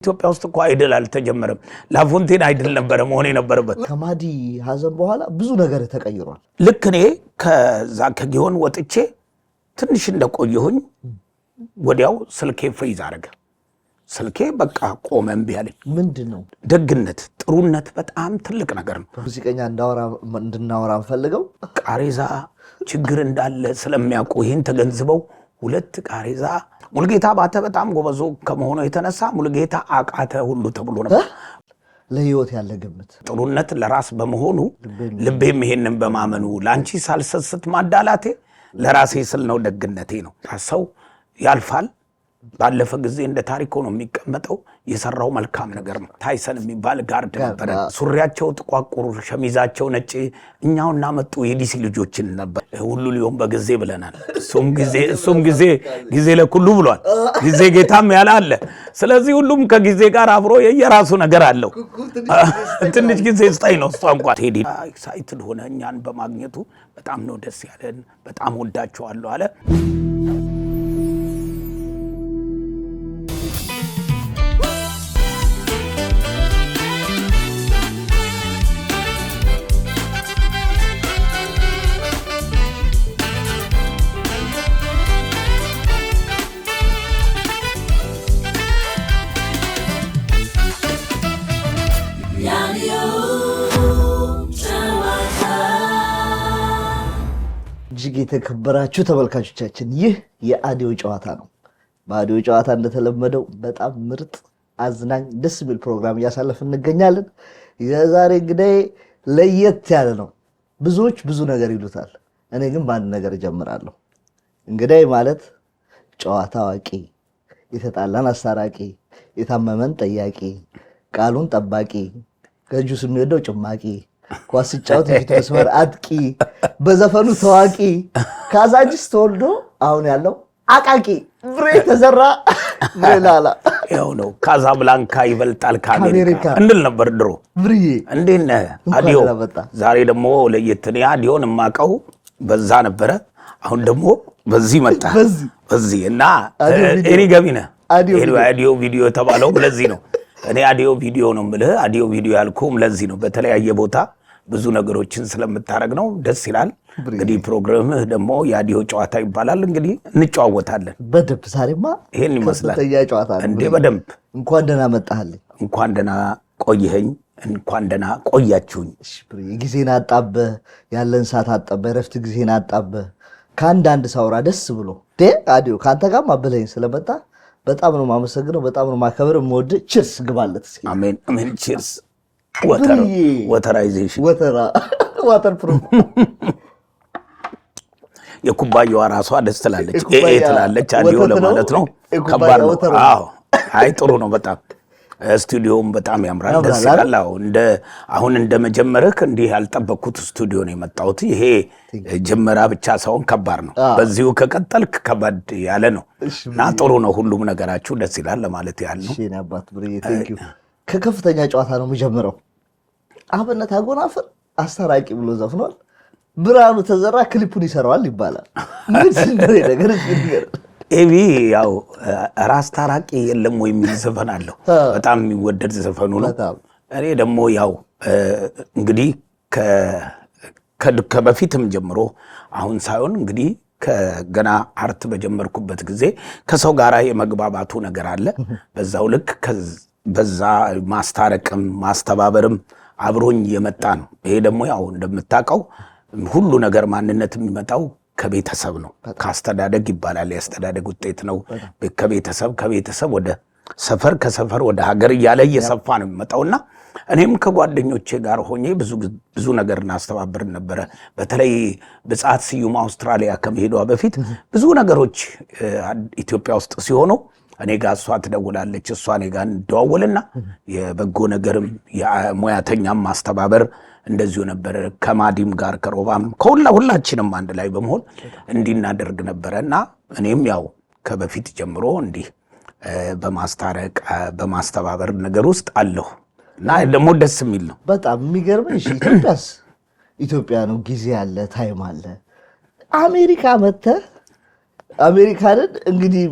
ኢትዮጵያ ውስጥ እኮ አይደል አልተጀመረም ላፎንቴን አይደል ነበር መሆን የነበረበት ከማዲ ሀዘን በኋላ ብዙ ነገር ተቀይሯል ልክ እኔ ከዛ ከጊዮን ወጥቼ ትንሽ እንደቆየሁኝ ወዲያው ስልኬ ፍሪዝ አረገ ስልኬ በቃ ቆመም ቢያለኝ ምንድነው ደግነት ጥሩነት በጣም ትልቅ ነገር ነው ሙዚቀኛ እንድናወራ ፈልገው ቃሬዛ ችግር እንዳለ ስለሚያውቁ ይሄን ተገንዝበው ሁለት ቃሬዛ ሙልጌታ ባተ በጣም ጎበዞ ከመሆኑ የተነሳ ሙልጌታ አቃተ ሁሉ ተብሎ ነበር ለህይወት ያለ ግምት ጥሩነት ለራስ በመሆኑ ልቤም ይሄንን በማመኑ ላንቺ ሳልሰስት ማዳላቴ ለራሴ ስል ነው ደግነቴ ነው ሰው ያልፋል ባለፈ ጊዜ እንደ ታሪክ ሆኖ የሚቀመጠው የሰራው መልካም ነገር ነው ታይሰን የሚባል ጋርድ ነበር ሱሪያቸው ጥቋቁር ሸሚዛቸው ነጭ እኛውና መጡ የዲሲ ልጆችን ነበር ሁሉ ሊሆን በጊዜ ብለናል እሱም ጊዜ ለኩሉ ብሏል ጊዜ ጌታም ያለ አለ ስለዚህ ሁሉም ከጊዜ ጋር አብሮ የየራሱ ነገር አለው ትንሽ ጊዜ ስታይ ነው እንኳን ቴዲ ኤክሳይትድ ሆነ እኛን በማግኘቱ በጣም ነው ደስ ያለን በጣም ወዳቸዋለሁ አለ የተከበራችሁ ተመልካቾቻችን ይህ የአዲዮ ጨዋታ ነው በአዲዮ ጨዋታ እንደተለመደው በጣም ምርጥ አዝናኝ ደስ የሚል ፕሮግራም እያሳለፍን እንገኛለን የዛሬ እንግዲህ ለየት ያለ ነው ብዙዎች ብዙ ነገር ይሉታል እኔ ግን በአንድ ነገር እጀምራለሁ እንግዲህ ማለት ጨዋታ አዋቂ የተጣላን አስታራቂ የታመመን ጠያቂ ቃሉን ጠባቂ ከጁስ የሚወደው ጭማቂ ኳስ ሲጫወት የፊት መስመር አጥቂ በዘፈኑ ታዋቂ ካዛንቺስ ተወልዶ አሁን ያለው አቃቂ ብሬ ተዘራ ብሬላላ ያው ነው ካዛብላንካ ይበልጣል ከአሜሪካ እንድል ነበር ድሮ ብሬ እንዴነ አዲዮ ዛሬ ደግሞ ለየተኛ አዲዮን ማቀው በዛ ነበረ አሁን ደግሞ በዚህ መጣ በዚህ እና ኤሪ ገቢነ አዲዮ ቪዲዮ ተባለው ለዚህ ነው እኔ አዲዮ ቪዲዮ ነው ምልህ አዲዮ ቪዲዮ ያልኩም ለዚህ ነው በተለያየ ቦታ ብዙ ነገሮችን ስለምታረግ ነው ደስ ይላል እንግዲህ ፕሮግራምህ ደግሞ የአዲዮ ጨዋታ ይባላል እንግዲህ እንጫወታለን በደብ ዛሬማ ይሄን ይመስላል ተያ ጨዋታ እንዴ በደንብ እንኳን ደህና መጣህልኝ እንኳን ደህና ቆየኸኝ እንኳን ደህና ቆያችሁኝ እሺ ብሬ ጊዜና አጣበ ያለን ሰዓት አጣበ ረፍት ጊዜና አጣበ ካንዳንድ ሳውራ ደስ ብሎ አዲዮ ካንተ ጋር ማበለኝ ስለመጣ በጣም ነው ማመሰግነው በጣም ነው ማከበር ሞድ ቺርስ ግባለት እስኪ አሜን አሜን ቺርስ ወተራይዜሽን ዋተር ፕሩፍ የኩባያዋ ራሷ ደስ ትላለች ትላለች አዲዮ ለማለት ነው ከባድ ነው አዎ አይ ጥሩ ነው በጣም ስቱዲዮም በጣም ያምራል ደስ ይላል አሁን እንደመጀመርህ እንዲህ ያልጠበቅኩት ስቱዲዮ ነው የመጣሁት ይሄ ጀመራ ብቻ ሳይሆን ከባድ ነው በዚሁ ከቀጠልክ ከባድ ያለ ነው እና ጥሩ ነው ሁሉም ነገራችሁ ደስ ይላል ለማለት ያህል ነው እሺ አባት ብሬ ቴንክ ዩ ከከፍተኛ ጨዋታ ነው የሚጀምረው አብነት አጎናፍር አስተራቂ ብሎ ዘፍኗል ብራኑ ተዘራ ክሊፑን ይሰራዋል ይባላል ምን ነገር ኤቢ ያው ራስ ታራቂ የለም ወይ የሚል ዘፈን አለው በጣም የሚወደድ ዘፈኑ ነው እኔ ደግሞ ያው እንግዲህ ከበፊትም ጀምሮ አሁን ሳይሆን እንግዲህ ከገና አርት በጀመርኩበት ጊዜ ከሰው ጋራ የመግባባቱ ነገር አለ በዛው ልክ በዛ ማስታረቅም ማስተባበርም አብሮኝ የመጣ ነው ይሄ ደግሞ ያው እንደምታውቀው ሁሉ ነገር ማንነት የሚመጣው ከቤተሰብ ነው ካስተዳደግ ይባላል ያስተዳደግ ውጤት ነው ከቤተሰብ ወደ ሰፈር ከሰፈር ወደ ሀገር እያለ እየሰፋ ነው የሚመጣውና እኔም ከጓደኞቼ ጋር ሆኜ ብዙ ነገር እናስተባብር ነበር በተለይ በጻት ስዩም አውስትራሊያ ከመሄዷ በፊት ብዙ ነገሮች ኢትዮጵያ ውስጥ ሲሆኑ እኔ ጋር እሷ ትደውላለች እሷ እኔ ጋር እንደዋወልና የበጎ ነገርም የሙያተኛም ማስተባበር እንደዚሁ ነበር ከማዲም ጋር ከሮባም ሁላችንም አንድ ላይ በመሆን እንዲናደርግ ነበርና እኔም ያው ከበፊት ጀምሮ እንዲህ በማስታረቅ በማስተባበር ነገር ውስጥ አለሁ እና ደግሞ ደስ የሚል ነው በጣም የሚገርምሽ ኢትዮጵያ ነው ጊዜ አለ ታይም አለ አሜሪካ መተ አሜሪካንን እንግዲህ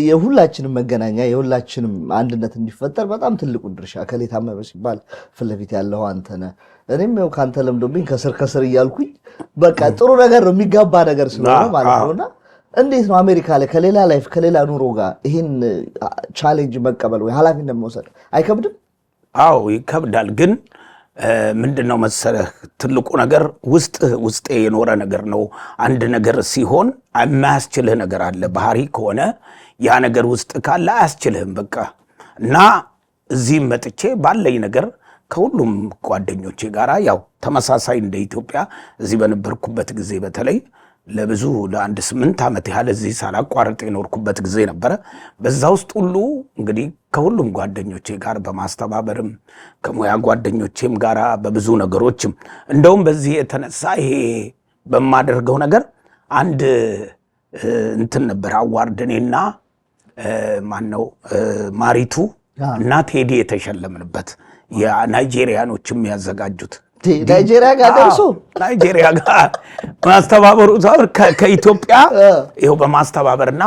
የሁላችንም መገናኛ የሁላችንም አንድነት እንዲፈጠር በጣም ትልቁን ድርሻ ከሌ ታመመ ሲባል ፊት ለፊት ያለው አንተ ነህ። እኔም ያው ካንተ ለምዶብኝ ከስር እያልኩኝ በቃ ጥሩ ነገር ነው የሚጋባ ነገር ስለሆነ ማለት ነውና እንዴት ነው አሜሪካ ላይ ከሌላ ላይፍ ከሌላ ኑሮ ጋር ይሄን ቻሌንጅ መቀበል ወይ ኃላፊነት መውሰድ አይከብድም? አዎ ይከብዳል። ግን ምንድነው መሰለህ ትልቁ ነገር ውስጥ የኖረ ነገር ነው። አንድ ነገር ሲሆን የማያስችልህ ነገር አለ። ባህሪ ከሆነ ያ ነገር ውስጥ ካለ አያስችልህም በቃ። እና እዚህ መጥቼ ባለኝ ነገር ከሁሉም ጓደኞቼ ጋራ ያው ተመሳሳይ እንደ ኢትዮጵያ እዚህ በነበርኩበት ጊዜ በተለይ ለብዙ ለአንድ 8 ዓመት ያህል እዚህ ሳላቋርጥ የኖርኩበት ጊዜ ነበረ። በዛ ውስጥ ሁሉ እንግዲህ ከሁሉም ጓደኞቼ ጋር በማስተባበርም ከሙያ ጓደኞቼም ጋራ በብዙ ነገሮችም እንደውም በዚህ የተነሳ ይሄ በማደርገው ነገር አንድ እንትን ነበር አዋርድኔና ማነው ማሪቱ እና ቴዲ የተሸለምንበት የናይጄሪያኖችም ያዘጋጁት ናይጄሪያ ጋር ደርሶ ናይጄሪያ ጋር ማስተባበሩ ከኢትዮጵያ ይሄው በማስተባበርና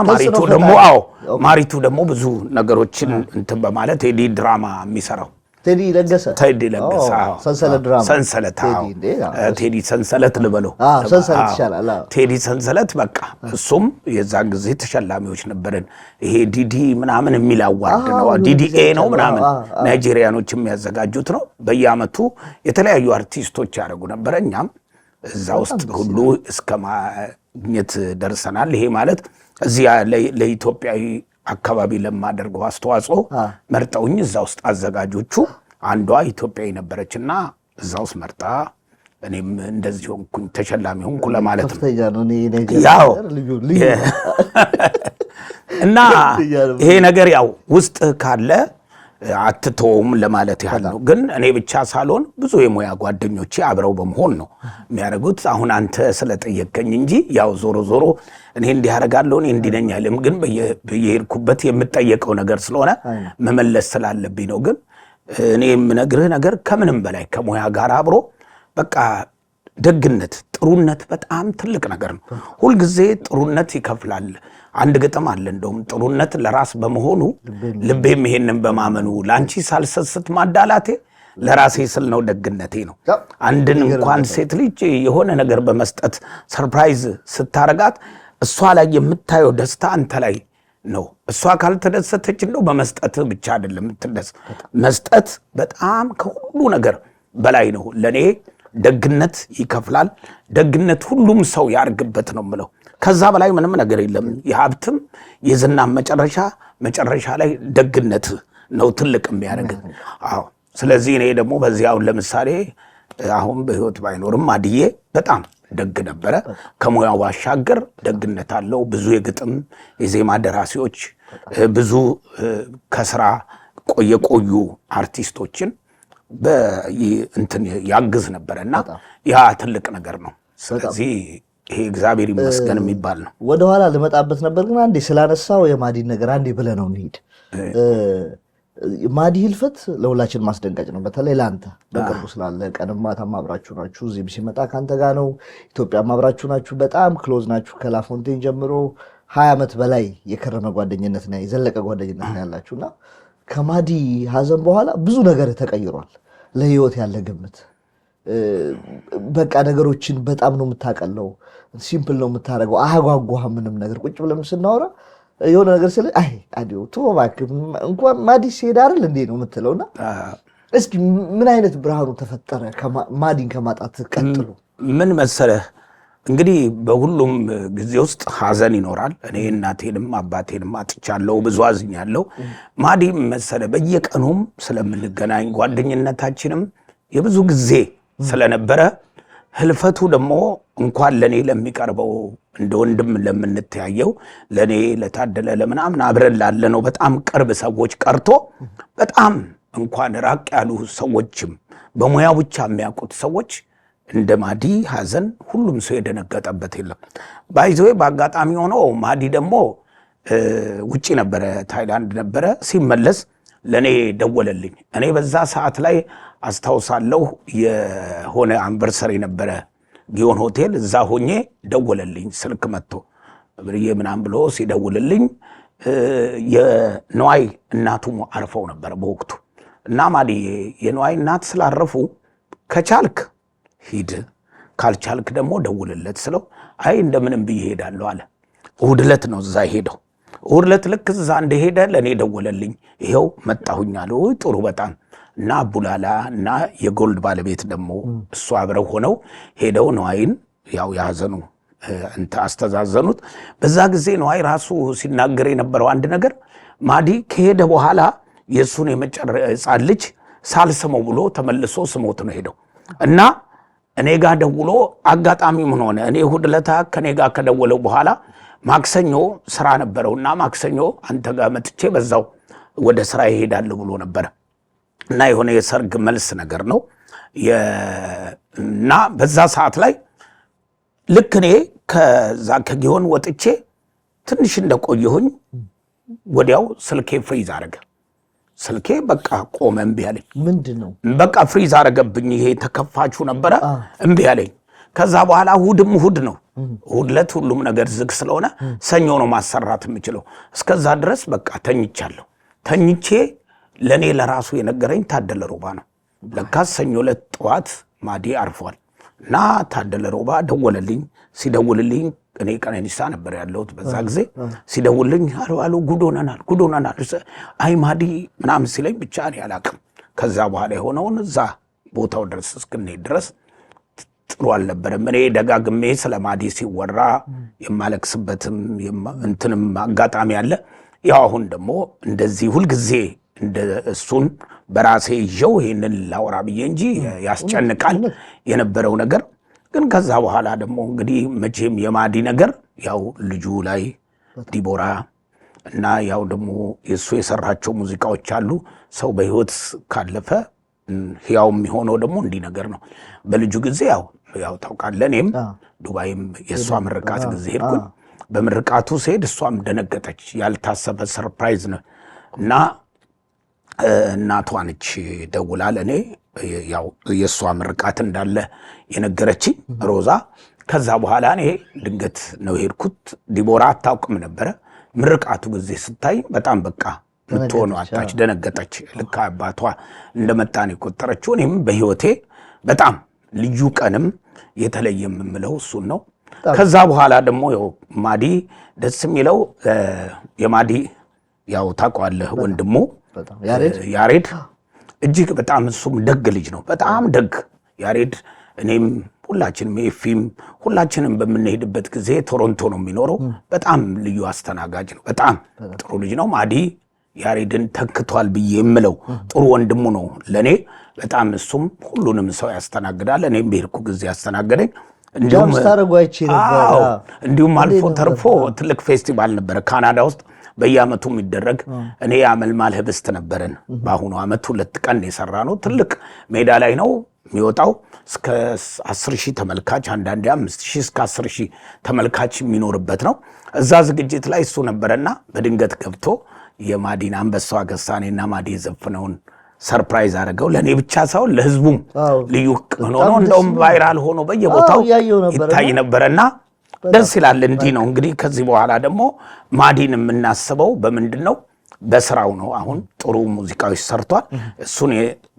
ማሪቱ ደግሞ ብዙ ነገሮችን እንትን በማለት ቴዲ ድራማ የሚሰራው ቴዲ ለገሰ ሰንሰለት ድራማ ቴዲ ሰንሰለት ልበለው ሰንሰለት ይሻላል። ቴዲ ሰንሰለት በቃ እሱም የዛን ጊዜ ተሸላሚዎች ነበርን። ይሄ ዲዲ ምናምን የሚል አዋርድ ነው ዲዲኤ ነው ምናምን ናይጄሪያኖች የሚያዘጋጁት ነው። በየአመቱ የተለያዩ አርቲስቶች ያደርጉ ነበር። እኛም እዛ ውስጥ ሁሉ እስከ ማግኘት ደርሰናል። ይሄ ማለት እዚያ ለኢትዮጵያዊ አካባቢ ለማደርገው አስተዋጽኦ መርጠውኝ እዛ ውስጥ አዘጋጆቹ አንዷ ኢትዮጵያዊ ነበረችና እዛ ውስጥ መርጣ እኔም እንደዚህ ሆንኩኝ ተሸላሚ ሆንኩ ለማለት ነው። ያው እና ይሄ ነገር ያው ውስጥ ካለ አትተውም ለማለት ያህል ነው። ግን እኔ ብቻ ሳልሆን ብዙ የሙያ ጓደኞቼ አብረው በመሆን ነው የሚያደርጉት። አሁን አንተ ስለጠየቀኝ እንጂ ያው ዞሮ እኔ እንዲህ አደርጋለሁ እኔ እንዲህ ነኝ አይደለም። ግን በየሄድኩበት የምጠየቀው ነገር ስለሆነ መመለስ ስላለብኝ ነው። ግን እኔ የምነግርህ ነገር ከምንም በላይ ከሙያ ጋር አብሮ በቃ ደግነት፣ ጥሩነት በጣም ትልቅ ነገር ነው። ሁልጊዜ ጥሩነት ይከፍላል። አንድ ግጥም አለ እንደውም ጥሩነት ለራስ በመሆኑ ልቤም ይሄንን በማመኑ ላንቺ ሳልሰስት ማዳላቴ ለራሴ ስል ነው ደግነቴ ነው። አንድን እንኳን ሴት ልጅ የሆነ ነገር በመስጠት ሰርፕራይዝ ስታረጋት እሷ ላይ የምታየው ደስታ አንተ ላይ ነው። እሷ ካልተደሰተች እንደው በመስጠት ብቻ አይደለም የምትደስ መስጠት በጣም ከሁሉ ነገር በላይ ነው። ለኔ ደግነት ይከፍላል። ደግነት ሁሉም ሰው ያርግበት ነው የምለው። ከዛ በላይ ምንም ነገር የለም። የሀብትም የዝናም መጨረሻ ላይ ደግነት ነው ትልቅ የሚያደርግ። አዎ ስለዚህ እኔ ደግሞ በዚህ አሁን ለምሳሌ አሁን በህይወት ባይኖርም አድዬ በጣም ደግ ነበረ። ከሙያው ባሻገር ደግነት አለው። ብዙ የግጥም የዜማ ደራሲዎች ብዙ ከስራ ቆዩ አርቲስቶችን በእንትን ያግዝ ነበርና ያ ትልቅ ነገር ነው። ስለዚህ ይሄ እግዚአብሔር ይመስገን የሚባል ነው። ወደኋላ ልመጣበት ነበር ግን አንዴ ስላነሳው የማዲን ነገር አንዴ ብለህ ነው እንሂድ። ማዲ ህልፈት ለሁላችን ማስደንጋጭ ነው። በተለይ ለአንተ በቅርቡ ስላለ ቀንም ማታም አብራችሁ ናችሁ። እዚህም ሲመጣ ከአንተ ጋር ነው። ኢትዮጵያም አብራችሁ ናችሁ። በጣም ክሎዝ ናችሁ። ከላፎንቴን ጀምሮ 20 ዓመት በላይ የከረመ ጓደኝነት ነው የዘለቀ ጓደኝነት ነው ያላችሁና ከማዲ ሀዘን በኋላ ብዙ ነገር ተቀይሯል። ለህይወት ያለ ግምት በቃ ነገሮችን በጣም ነው የምታቀለው። ሲምፕል ነው የምታደርገው። አያጓጓህ ምንም ነገር። ቁጭ ብለን ስናወራ የሆነ ነገር ስለ አዲው ቶባክ እንኳን ማዲ ሲሄድ አይደል እንዴ ነው የምትለውና እስኪ ምን አይነት ብርሃኑ ተፈጠረ ማዲን ከማጣት ቀጥሎ? ምን መሰለህ እንግዲህ በሁሉም ጊዜ ውስጥ ሀዘን ይኖራል። እኔ እናቴንም አባቴንም አጥቻለሁ፣ ብዙ አዝኛለሁ። ማዲ መሰለህ በየቀኑም ስለምንገናኝ ጓደኝነታችንም የብዙ ጊዜ ስለነበረ ህልፈቱ ደግሞ እንኳን ለኔ ለሚቀርበው እንደ ወንድም ለምንተያየው ለኔ ለታደለ ለምናምን አብረን ላለነው በጣም ቅርብ ሰዎች ቀርቶ በጣም እንኳን ራቅ ያሉ ሰዎችም በሙያው ብቻ የሚያውቁት ሰዎች እንደ ማዲ ሀዘን ሁሉም ሰው የደነገጠበት የለም። ባይዘዌ በአጋጣሚ ሆኖ ማዲ ደግሞ ውጪ ነበረ፣ ታይላንድ ነበረ። ሲመለስ ለኔ ደወለልኝ። እኔ በዛ ሰዓት ላይ አስታውሳለሁ የሆነ አንቨርሰሪ ነበረ ጊዮን ሆቴል፣ እዛ ሆኜ ደወለልኝ ስልክ መጥቶ ብርዬ ምናምን ብሎ ሲደውልልኝ የነዋይ እናቱ አርፈው ነበር በወቅቱ እና ማዲ የነዋይ እናት ስላረፉ ከቻልክ ሂድ ካልቻልክ ደግሞ ደውልለት ስለው አይ እንደምንም ብዬ ሄዳለሁ አለ። እሑድ ዕለት ነው እዛ ሄደው። እሑድ ዕለት ልክ እዛ እንደሄደ ለእኔ ደወለልኝ። ይኸው መጣሁኝ አለ። ጥሩ በጣም እና አቡላላ እና የጎልድ ባለቤት ደግሞ እሱ አብረው ሆነው ሄደው ነዋይን ያው ያዘኑ አስተዛዘኑት። በዛ ጊዜ ነዋይ ራሱ ሲናገር የነበረው አንድ ነገር ማዲ ከሄደ በኋላ የእሱን የመጨረሻ ልጅ ሳልስመው ብሎ ተመልሶ ስሞት ነው ሄደው እና እኔ ጋር ደውሎ አጋጣሚ ምን ሆነ እኔ እሑድ ዕለት ከኔ ጋር ከደወለው በኋላ ማክሰኞ ስራ ነበረውና ማክሰኞ አንተ ጋር መጥቼ በዛው ወደ ስራ ይሄዳለሁ ብሎ ነበር እና የሆነ የሰርግ መልስ ነገር ነው እና በዛ ሰዓት ላይ ልክ እኔ ከዛ ከጊዮን ወጥቼ ትንሽ እንደቆየሁኝ ወዲያው ስልኬ ፍሪዝ አረገ። ስልኬ በቃ ቆመ፣ እምቢ አለኝ። ምንድነው በቃ ፍሪዝ አረገብኝ። ይሄ ተከፋቹ ነበረ፣ እምቢ አለኝ። ከዛ በኋላ እሑድ ነው። እሑድ ዕለት ሁሉም ነገር ዝግ ስለሆነ ሰኞ ነው ማሰራት የምችለው። እስከዛ ድረስ በቃ ተኝቻለሁ። ተኝቼ ለኔ ለራሱ የነገረኝ ታደለ ሮባ ነው። ለካስ ሰኞ ዕለት ጠዋት ማዲ አርፏል እና ታደለ ሮባ ደወለልኝ። ሲደውልልኝ እኔ ቀነኒሳ ነበር ያለሁት በዛ ጊዜ። ሲደውልልኝ አሉ ጉዶናናል አይ ማዲ ምናምን ሲለኝ ብቻ እኔ አላቅም። ከዛ በኋላ የሆነውን እዛ ቦታው ድረስ እስክንሄድ ድረስ ጥሩ አልነበረም። እኔ ደጋግሜ ስለ ማዲ ሲወራ የማለቅስበትም እንትንም አጋጣሚ አለ። ያው አሁን ደግሞ እንደዚህ ሁልጊዜ እንደ እሱን በራሴ ይዤው ይሄንን ላውራ ብዬ እንጂ ያስጨንቃል የነበረው ነገር። ግን ከዛ በኋላ ደግሞ እንግዲህ መቼም የማዲ ነገር ያው ልጁ ላይ ዲቦራ እና ያው ደግሞ የሱ የሰራቸው ሙዚቃዎች አሉ። ሰው በህይወት ካለፈ ሕያው የሚሆነው ደግሞ እንዲህ ነገር ነው። በልጁ ጊዜ ያው ታውቃለህ፣ እኔም ዱባይም የእሷ ምርቃት ጊዜ ሄድኩኝ። በምርቃቱ ስሄድ እሷም ደነገጠች። ያልታሰበ ሰርፕራይዝ ነው እና እናቷ ነች ደውላ ለእኔ ያው የእሷ ምርቃት እንዳለ የነገረችኝ ሮዛ። ከዛ በኋላ እኔ ድንገት ነው ሄድኩት። ዲቦራ አታውቅም ነበረ። ምርቃቱ ጊዜ ስታይ በጣም በቃ ምትሆነው አጣች፣ ደነገጠች። ልክ አባቷ እንደመጣ ነው የቆጠረችው። እኔም በህይወቴ በጣም ልዩ ቀንም የተለየ የምለው እሱን ነው። ከዛ በኋላ ደግሞ ያው ማዲ ደስ የሚለው የማዲ ያው ታውቀዋለህ ወንድሙ ያሬድ እጅግ በጣም እሱም ደግ ልጅ ነው። በጣም ደግ ያሬድ። እኔም ሁላችንም ኤፊም ሁላችንም በምንሄድበት ጊዜ ቶሮንቶ ነው የሚኖረው። በጣም ልዩ አስተናጋጅ ነው። በጣም ጥሩ ልጅ ነው። ማዲ ያሬድን ተክቷል ብዬ የምለው ጥሩ ወንድሙ ነው ለኔ በጣም። እሱም ሁሉንም ሰው ያስተናግዳል። እኔም በሄድኩ ጊዜ ያስተናገደኝ። እንዲሁም አልፎ ተርፎ ትልቅ ፌስቲቫል ነበረ ካናዳ ውስጥ በየዓመቱ የሚደረግ። እኔ የአመልማል ህብስት ነበረን። በአሁኑ ዓመት 2 ቀን የሰራ ነው። ትልቅ ሜዳ ላይ ነው የሚወጣው። እስከ 10,000 ተመልካች፣ አንዳንዴ 5,000 እስከ 10,000 ተመልካች የሚኖርበት ነው። እዛ ዝግጅት ላይ እሱ ነበረና በድንገት ገብቶ የማዲን አንበሳው ገሳኔና ማዲ የዘፍነውን ሰርፕራይዝ አደረገው። ለእኔ ብቻ ሳይሆን ለህዝቡም ልዩ ሆኖ ነው። እንደውም ቫይራል ሆኖ በየቦታው ይታይ ነበረና ደስ ይላል። እንዲህ ነው እንግዲህ። ከዚህ በኋላ ደግሞ ማዲን የምናስበው በምንድን ነው? በስራው ነው። አሁን ጥሩ ሙዚቃዎች ሰርቷል። እሱን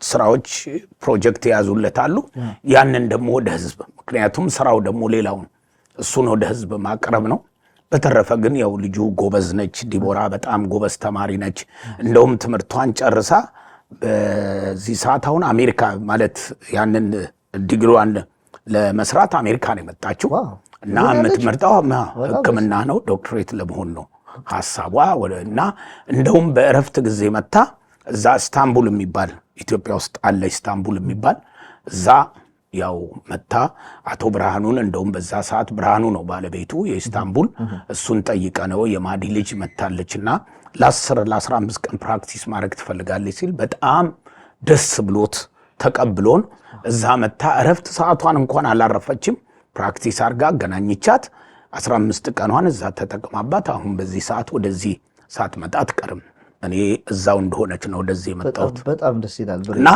ስራዎች ፕሮጀክት የያዙለታሉ። ያንን ደግሞ ወደ ህዝብ፣ ምክንያቱም ስራው ደግሞ ሌላውን እሱን ወደ ህዝብ ማቅረብ ነው። በተረፈ ግን ያው ልጁ ጎበዝ ነች። ዲቦራ በጣም ጎበዝ ተማሪ ነች። እንደውም ትምህርቷን ጨርሳ በዚህ ሰዓት አሁን አሜሪካ ማለት ያንን ዲግሪዋን ለመስራት አሜሪካ ነው የመጣችው እና የምትመርጠው ሕክምና ነው። ዶክትሬት ለመሆን ነው ሐሳቧ። እና እንደውም በእረፍት ጊዜ መታ እዛ ኢስታንቡል የሚባል ኢትዮጵያ ውስጥ አለ ኢስታንቡል የሚባል እዛ ያው መታ አቶ ብርሃኑን እንደውም በዛ ሰዓት ብርሃኑ ነው ባለቤቱ የኢስታንቡል። እሱን ጠይቀ ነው የማዲ ልጅ መታለችና ለ10-15 ቀን ፕራክቲስ ማድረግ ትፈልጋለች ሲል በጣም ደስ ብሎት ተቀብሎን እዛ መታ እረፍት ሰዓቷን እንኳን አላረፈችም። ፕራክቲስ አርጋ አገናኝቻት 15 ቀኗን እዛ ተጠቅማባት አሁን በዚህ ሰዓት ወደዚህ ሳትመጣ አትቀርም። እኔ እዛው እንደሆነች ነው ወደዚህ የመጣሁት። በጣም ደስ ይላል። እና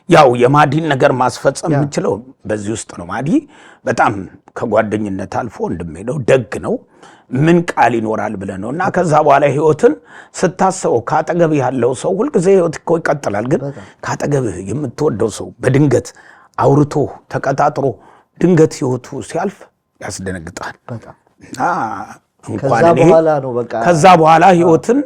ያው የማዲን ነገር ማስፈጸም የምችለው በዚህ ውስጥ ነው። ማዲ በጣም ከጓደኝነት አልፎ ወንድሜ ነው፣ ደግ ነው። ምን ቃል ይኖራል ብለህ ነው። እና ከዛ በኋላ ህይወትን ስታስበው ካጠገብህ ያለው ሰው ሁልጊዜ ህይወት እኮ ይቀጥላል፣ ግን ካጠገብህ የምትወደው ሰው በድንገት አውርቶ ተቀጣጥሮ ድንገት ህይወቱ ሲያልፍ ያስደነግጣል። እና እንኳን እኔ ከዛ በኋላ ህይወትን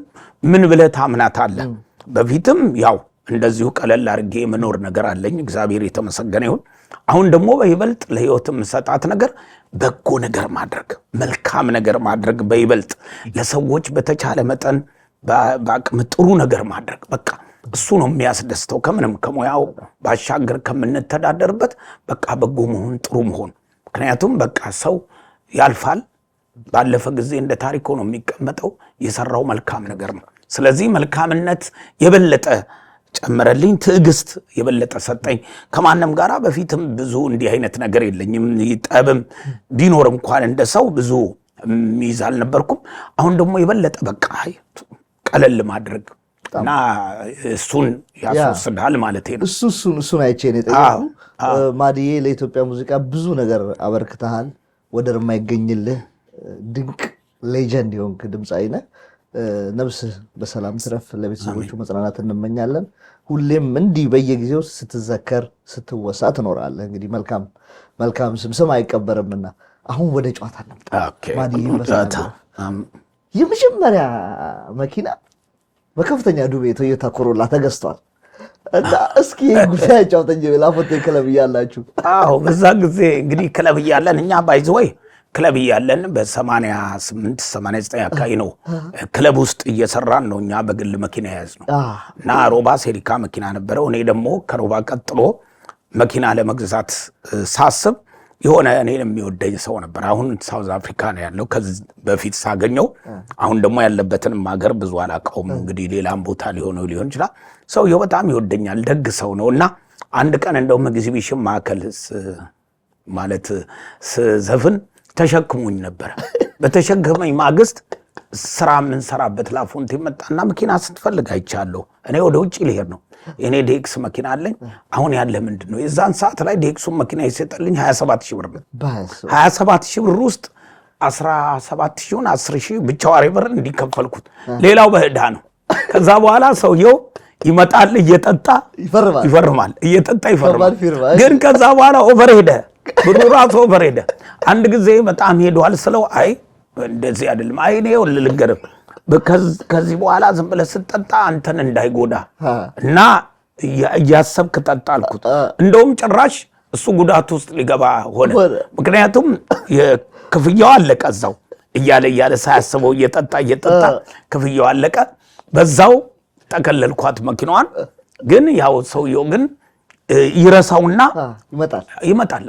ምን ብለህ ታምናታለህ? በፊትም ያው እንደዚሁ ቀለል አድርጌ የመኖር ነገር አለኝ፣ እግዚአብሔር የተመሰገነ ይሁን። አሁን ደግሞ በይበልጥ ለህይወት የምሰጣት ነገር በጎ ነገር ማድረግ፣ መልካም ነገር ማድረግ፣ በይበልጥ ለሰዎች በተቻለ መጠን በአቅም ጥሩ ነገር ማድረግ። በቃ እሱ ነው የሚያስደስተው፣ ከምንም ከሙያው ባሻገር ከምንተዳደርበት በቃ በጎ መሆን፣ ጥሩ መሆን። ምክንያቱም በቃ ሰው ያልፋል፣ ባለፈ ጊዜ እንደ ታሪክ ነው የሚቀመጠው፣ የሰራው መልካም ነገር ነው። ስለዚህ መልካምነት የበለጠ ጨመረልኝ፣ ትዕግስት የበለጠ ሰጠኝ። ከማንም ጋራ በፊትም ብዙ እንዲህ አይነት ነገር የለኝም። ጠብም ቢኖር እንኳን እንደ ሰው ብዙ ሚይዝ አልነበርኩም። አሁን ደግሞ የበለጠ በቃ ቀለል ማድረግ እና እሱን ያስወስዳል ማለት ነው። እሱን አይቼ ነው የጠየኩት። ማዲዬ ለኢትዮጵያ ሙዚቃ ብዙ ነገር አበርክተሃል። ወደር የማይገኝልህ ድንቅ ሌጀንድ የሆንክ ድምፃዊ ነህ። ነፍስ በሰላም ትረፍ። ለቤተሰቦቹ መጽናናት እንመኛለን። ሁሌም እንዲህ በየጊዜው ስትዘከር ስትወሳ ትኖራለህ። እንግዲህ መልካም ስም አይቀበርምና አሁን ወደ ጨዋታ እንምጣ። የመጀመሪያ መኪና በከፍተኛ ዱቤ ቶዮታ ኮሮላ ተገዝቷል እና እስኪ ጉዳይ ጫውተኝ ላፎቴ ክለብ እያላችሁ። አዎ በዛ ጊዜ እንግዲህ ክለብ እያለን እኛ ባይዘወይ ክለብ እያለን በ88 89 አካባቢ ነው ክለብ ውስጥ እየሰራን ነው እኛ በግል መኪና ያዝነው እና ሮባ ሴሪካ መኪና ነበረው። እኔ ደግሞ ከሮባ ቀጥሎ መኪና ለመግዛት ሳስብ የሆነ እኔን የሚወደኝ ሰው ነበር። አሁን ሳውዝ አፍሪካ ነው ያለው ከዚህ በፊት ሳገኘው። አሁን ደግሞ ያለበትንም ሀገር ብዙ አላውቀውም። እንግዲህ ሌላም ቦታ ሊሆን ይችላል። ሰውየው በጣም ይወደኛል፣ ደግ ሰው ነው እና አንድ ቀን እንደውም ኤግዚቢሽን ማዕከል ማለት ስዘፍን ተሸክሙኝ ነበር። በተሸከመኝ ማግስት ስራ የምንሰራበት ላፎንቴ መጣና መኪና ስትፈልግ አይቻለሁ። እኔ ወደ ውጭ ልሄድ ነው። እኔ ዴክስ መኪና አለኝ። አሁን ያለ ምንድን ነው? የዛን ሰዓት ላይ ዴክሱን መኪና ይሰጠልኝ 27 ሺህ ብር ነው። 27 ሺህ ብር ውስጥ 17 ሺውን 10 ሺህ ብቻ ዋሬ ብር እንዲከፈልኩት፣ ሌላው በዕዳ ነው። ከዛ በኋላ ሰውየው ይመጣል፣ እየጠጣ ይፈርማል፣ እየጠጣ ይፈርማል። ግን ከዛ በኋላ ኦቨር ሄደ፣ ብሩ ራሱ ኦቨር ሄደ። አንድ ጊዜ በጣም ሄዷል ስለው አይ እንደዚህ አይደለም፣ አይ እኔ ልንገርህ ከዚህ በኋላ ዝም ብለህ ስትጠጣ አንተን እንዳይጎዳ እና እያሰብክ ጠጣ አልኩት። እንደውም ጭራሽ እሱ ጉዳት ውስጥ ሊገባ ሆነ። ምክንያቱም ክፍያው አለቀ፣ እዛው እያለ ሳያስበው እየጠጣ ክፍያው አለቀ። በዛው ጠቀለልኳት መኪናዋን። ግን ያው ሰውየው ግን ይረሳውና ይመጣል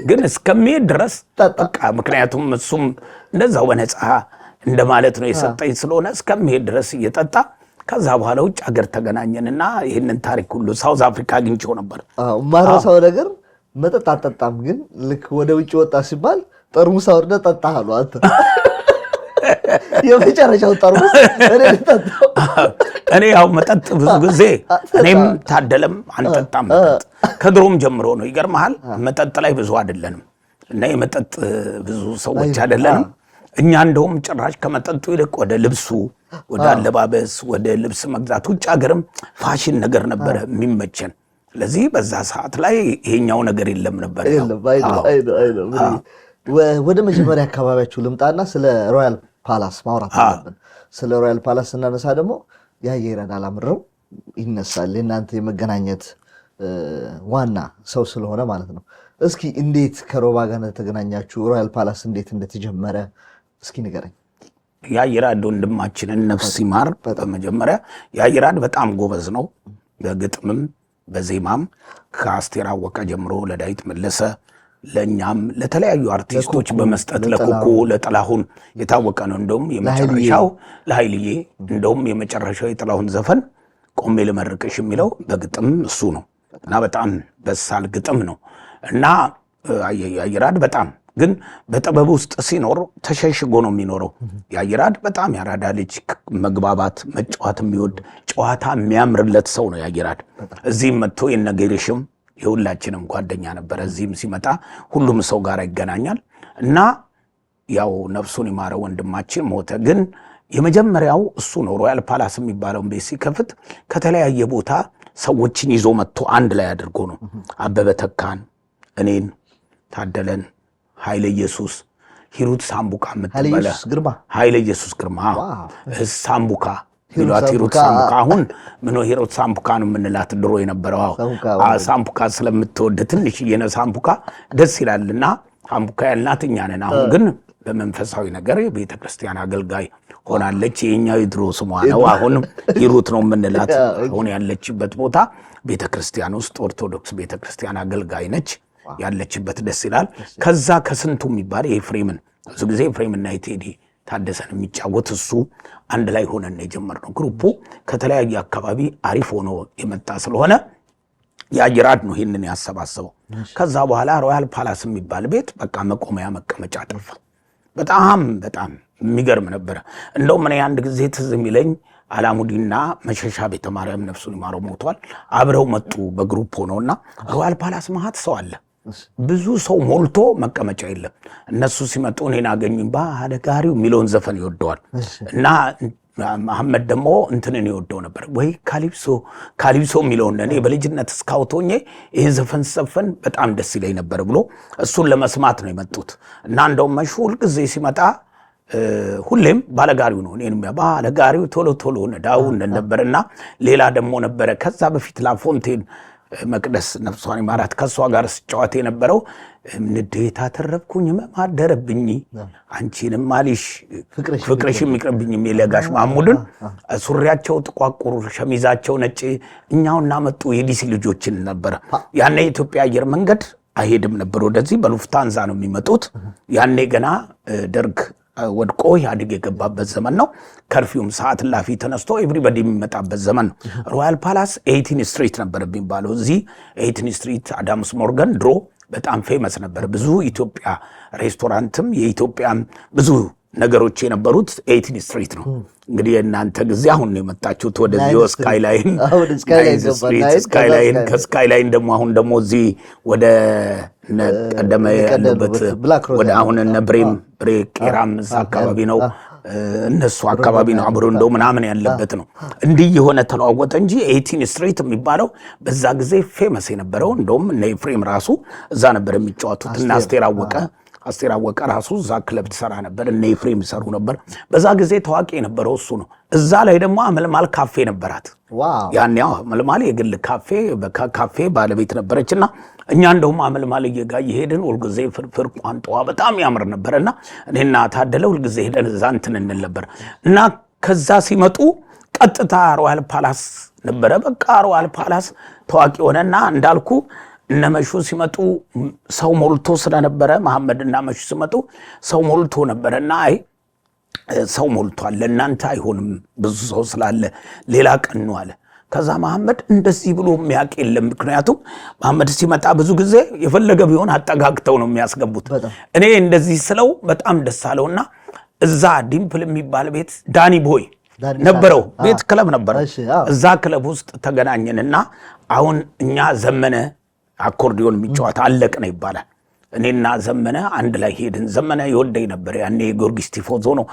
ግን እስከሚሄድ ድረስ በቃ ምክንያቱም እሱም እንደዛው በነፃ እንደማለት ነው የሰጠኝ ስለሆነ እስከሚሄድ ድረስ እየጠጣ ከዛ በኋላ ውጭ ሀገር ተገናኘንና ይህንን ታሪክ ሁሉ ሳውዝ አፍሪካ አግኝቼው ነበር። ማረሳው ነገር መጠጥ አጠጣም፣ ግን ልክ ወደ ውጭ ወጣ ሲባል ጠርሙስ አውርደህ ጠጣህ አሉ አንተ። የመጨረሻው ጠርሙስ እኔ ያው መጠጥ ብዙ ጊዜ እኔም ታደለም አንጠጣም። መጠጥ ከድሮም ጀምሮ ነው። ይገርምሃል መጠጥ ላይ ብዙ አይደለንም እና የመጠጥ ብዙ ሰዎች አይደለንም እኛ። እንደውም ጭራሽ ከመጠጡ ይልቅ ወደ ልብሱ፣ ወደ አለባበስ፣ ወደ ልብስ መግዛት ውጭ ሀገርም ፋሽን ነገር ነበረ የሚመቸን። ስለዚህ በዛ ሰዓት ላይ ይሄኛው ነገር የለም ነበር። ወደ መጀመሪያ አካባቢያችሁ ልምጣና ስለ ሮያል ፓላስ ማውራት አለብን። ስለ ሮያል ፓላስ ስናነሳ ደግሞ ያየረን አላምረው ይነሳል። የእናንተ የመገናኘት ዋና ሰው ስለሆነ ማለት ነው። እስኪ እንዴት ከሮባ ጋር ተገናኛችሁ? ሮያል ፓላስ እንዴት እንደተጀመረ እስኪ ንገረኝ። ያየራድ ወንድማችንን ነፍስ ይማር። በመጀመሪያ ያየራድ በጣም ጎበዝ ነው፣ በግጥምም በዜማም ከአስቴር አወቀ ጀምሮ ለዳዊት መለሰ ለኛም ለተለያዩ አርቲስቶች በመስጠት ለኩኩ ለጥላሁን የታወቀ ነው። እንደውም የመጨረሻው ለኃይልዬ እንደውም የመጨረሻው የጥላሁን ዘፈን ቆሜ ልመርቅሽ የሚለው በግጥም እሱ ነው እና በጣም በሳል ግጥም ነው እና ያየራድ በጣም ግን በጥበብ ውስጥ ሲኖር ተሸሽጎ ነው የሚኖረው። ያየራድ በጣም ያራዳ ልጅ፣ መግባባት መጫወት የሚወድ ጨዋታ የሚያምርለት ሰው ነው ያየራድ። እዚህም መጥቶ የነገሪሽም የሁላችንም ጓደኛ ነበረ። እዚህም ሲመጣ ሁሉም ሰው ጋር ይገናኛል እና ያው ነፍሱን ይማረው ወንድማችን ሞተ። ግን የመጀመሪያው እሱ ነው ሮያል ፓላስ የሚባለውን ቤት ሲከፍት ከተለያየ ቦታ ሰዎችን ይዞ መጥቶ አንድ ላይ አድርጎ ነው። አበበ ተካን፣ እኔን፣ ታደለን፣ ኃይለ ኢየሱስ፣ ሂሩት ሳምቡካ የምትባለ ኃይለ ኢየሱስ ግርማ ሳምቡካ ይሏት ሂሩት ሳምቡካ። አሁን ምን ነው ሂሩት ሳምቡካ ነው የምንላት ድሮ የነበረው ሳምቡካ ስለምትወድ ትንሽ የነ ሳምቡካ ደስ ይላልና ሳምቡካ ያልናት እኛ ነን። አሁን ግን በመንፈሳዊ ነገር የቤተ ክርስቲያን አገልጋይ ሆናለች። የኛው የድሮ ስሟ ነው። አሁን ሂሩት ነው የምንላት። አሁን ያለችበት ቦታ ቤተ ክርስቲያን ውስጥ ኦርቶዶክስ ቤተ ክርስቲያን አገልጋይ ነች። ያለችበት ደስ ይላል። ከዛ ከስንቱ የሚባል የኤፍሬምን ብዙ ጊዜ ኤፍሬምና የቴዲ ታደሰን የሚጫወት እሱ አንድ ላይ ሆነን የጀመርነው ግሩፑ ከተለያየ አካባቢ አሪፍ ሆኖ የመጣ ስለሆነ ያየራድ ነው ይህንን ያሰባሰበው። ከዛ በኋላ ሮያል ፓላስ የሚባል ቤት በቃ መቆሚያ መቀመጫ ጠፋ። በጣም በጣም የሚገርም ነበረ። እንደውም እኔ አንድ ጊዜ ትዝ የሚለኝ አላሙዲና መሸሻ ቤተ ማርያም ነፍሱን ይማረው ሞቷል። አብረው መጡ በግሩፕ ሆነውና ሮያል ፓላስ መሀት ሰው አለ፣ ብዙ ሰው ሞልቶ መቀመጫ የለም። እነሱ ሲመጡ እኔን አገኙኝ። ባለጋሪው የሚለውን ዘፈን ይወደዋል እና መሐመድ ደግሞ እንትንን ይወደው ነበር ወይ ካሊፕሶ የሚለውን እኔ በልጅነት ስካውቶኜ ይህን ዘፈን ሰፈን በጣም ደስ ይለኝ ነበር ብሎ እሱን ለመስማት ነው የመጡት። እና እንደውም መሽሁል ጊዜ ሲመጣ ሁሌም ባለጋሪው ነው እኔንም ባለጋሪው ቶሎ ነዳው ነበርና ሌላ ደግሞ ነበረ ከዛ በፊት ላፎንቴን መቅደስ ነፍሷን ይማራት ከሷ ጋር ሲጫወት የነበረው ንዴታ ተረፍኩኝ ማደረብኝ አንቺንም ማሊሽ ፍቅርሽ የሚቀርብኝ የሚለጋሽ ማሙድን ሱሪያቸው ጥቋቁር ሸሚዛቸው ነጭ እኛውና መጡ የዲሲ ልጆችን ነበር። ያኔ የኢትዮጵያ አየር መንገድ አይሄድም ነበር ወደዚህ በሉፍታንዛ ነው የሚመጡት። ያኔ ገና ደርግ ወድቆ ኢህአዴግ የገባበት ዘመን ነው። ከርፊውም ሰዓት ላፊ ተነስቶ ኤቭሪባዲ የሚመጣበት ዘመን ነው። ሮያል ፓላስ 18 ስትሪት ነበር የሚባለው። እዚህ 18 ስትሪት አዳምስ ሞርጋን ድሮ በጣም ፌመስ ነበር። ብዙ ኢትዮጵያ ሬስቶራንትም የኢትዮጵያም ብዙ ነገሮች የነበሩት 18 ስትሪት ነው። እንግዲህ እናንተ ጊዜ አሁን ነው የመጣችሁት ወደዚህ ስካይላይን ከስካይላይን ደግሞ አሁን ደግሞ እዚህ ወደ ቀደመ ያለበት ወደ አሁን እነ ብሬ ቄራም እዛ አካባቢ ነው እነሱ አካባቢ ነው አብሮ እንደው ምናምን ያለበት ነው። እንዲህ የሆነ ተለዋወጠ እንጂ 18 ስትሪት የሚባለው በዛ ጊዜ ፌመስ የነበረው እንደውም እነ ኤፍሬም ራሱ እዛ ነበር የሚጫወቱት እና አስቴር አወቀ ራሱ እዛ ክለብ ትሰራ ነበር። እነ ኤፍሬም ይሰሩ ነበር። በዛ ጊዜ ታዋቂ የነበረው እሱ ነው። እዛ ላይ ደግሞ አመልማል ካፌ ነበራት። ያኔ አመልማል የግል ካፌ ባለቤት ነበረችና እኛ እንደውም አመልማል እየሄድን ሁልጊዜ ፍርፍር ቋንጣዋ በጣም ያምር ነበርና እኔና ታደለ ሁልጊዜ ሄደን እዛ እንትን እንል ነበር እና ከዛ ሲመጡ ቀጥታ ሮያል ፓላስ ነበረ። በቃ ሮያል ፓላስ ታዋቂ ሆነና እንዳልኩ እነመሹ ሲመጡ ሰው ሞልቶ ስለነበረ መሐመድና መሹ ሲመጡ ሰው ሞልቶ ነበርና አይ ሰው ሞልቷል ለእናንተ አይሆንም ብዙ ሰው ስላለ ሌላ ቀን ነው አለ። ከዛ መሐመድ እንደዚህ ብሎ የሚያውቅ የለም። ምክንያቱም መሐመድ ሲመጣ ብዙ ጊዜ የፈለገ ቢሆን አጠጋግተው ነው የሚያስገቡት። እኔ እንደዚህ ስለው በጣም ደስ አለውና እዛ ዲምፕል የሚባል ቤት ዳኒ ቦይ ነበረው ቤት ክለብ ነበረው። እዛ ክለብ ውስጥ ተገናኘንና አሁን እኛ ዘመነ አኮርዲዮን የሚጫወት አለቅነ ይባላል። እኔና ዘመነ አንድ ላይ ሄድን። ዘመነ ይወደኝ ነበር ያኔ ጊዮርጊስ ቲፎዞ ነው።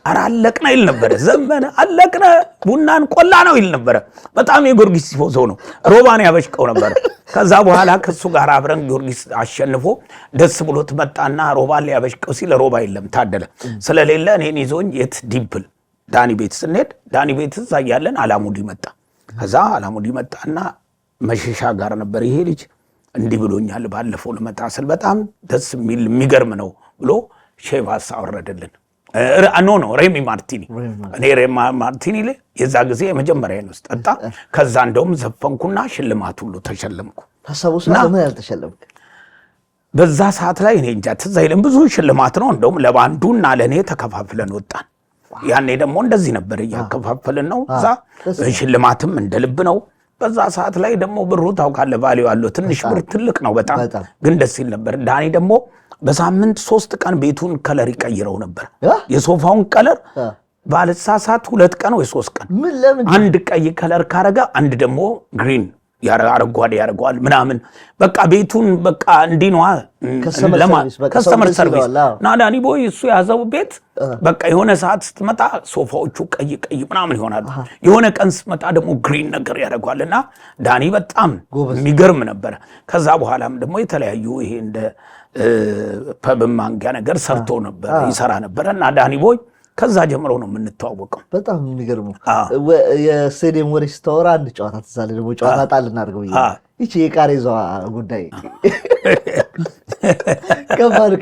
አራለቅነ ይል ነበር ዘመነ። አለቅነ ቡናን ቆላ ነው ይል ነበር። በጣም የጊዮርጊስ ቲፎዞ ነው። ሮባን ያበሽቀው ነበር። ከዛ በኋላ ከሱ ጋር አብረን ጊዮርጊስ አሸንፎ ደስ ብሎት መጣና ሮባን ሊያበሽቀው ሲል ሮባ የለም ታደለ ስለሌለ እኔን ይዞኝ የት ዲምፕል ዳኒ ቤት ስንሄድ ዳኒ ቤት እዛ ያለን አላሙዲ መጣ። ከዛ አላሙዲ መጣና መሸሻ ጋር ነበር ይሄ ልጅ እንዲህ ብሎኛል ባለፈው ልመጣ ስል በጣም ደስ የሚል የሚገርም ነው ብሎ ሼቫስ አወረደልን። ኖ ሬሚ ማርቲኒ እኔ ሬሚ ማርቲኒ የዛ ጊዜ የመጀመሪያ ነው ስጠጣ። ከዛ እንደውም ዘፈንኩና ሽልማት ሁሉ ተሸለምኩ። ለምን ያልተሸለምክ? በዛ ሰዓት ላይ እኔ እንጃ ትዝ አይልም። ብዙ ሽልማት ነው እንደውም ለባንዱና ለእኔ ተከፋፍለን ወጣን። ያኔ ደግሞ እንደዚህ ነበር እያከፋፈልን ነው። እዛ ሽልማትም እንደ ልብ ነው። በዛ ሰዓት ላይ ደግሞ ብሩ ታውቃለህ ቫልዩ አለው። ትንሽ ብር ትልቅ ነው በጣም ግን ደስ ይል ነበር። ዳኒ ደግሞ በሳምንት 3 ቀን ቤቱን ከለር ይቀይረው ነበር። የሶፋውን ከለር ባለሳሳት 2 ቀን ወይ 3 ቀን አንድ ቀይ ከለር ካረጋ አንድ ደግሞ ግሪን አረንጓዴ ያደርገዋል ምናምን በቃ ቤቱን በቃ እንዲህ ነው ከስተመር ሰርቪስ እና ዳኒ ቦይ እሱ ያዘው ቤት በቃ የሆነ ሰዓት ስትመጣ ሶፋዎቹ ቀይ ምናምን ይሆናሉ። የሆነ ቀን ስትመጣ ደግሞ ግሪን ነገር ያደርገዋልና ዳኒ በጣም የሚገርም ነበር። ከዛ በኋላም ደግሞ የተለያዩ ይሄ እንደ ፐብ ማንጊያ ነገር ሰርቶ ነበር ይሰራ ነበር እና ዳኒ ቦይ ከዛ ጀምሮ ነው የምንተዋወቀው። በጣም የሚገርመው የስቴዲየም ወሬ ስታወራ አንድ ጨዋታ ትዛለ ደግሞ ጨዋታ ጣል እናድርገው ይቺ የቃሬዛዋ ጉዳይ ከባድ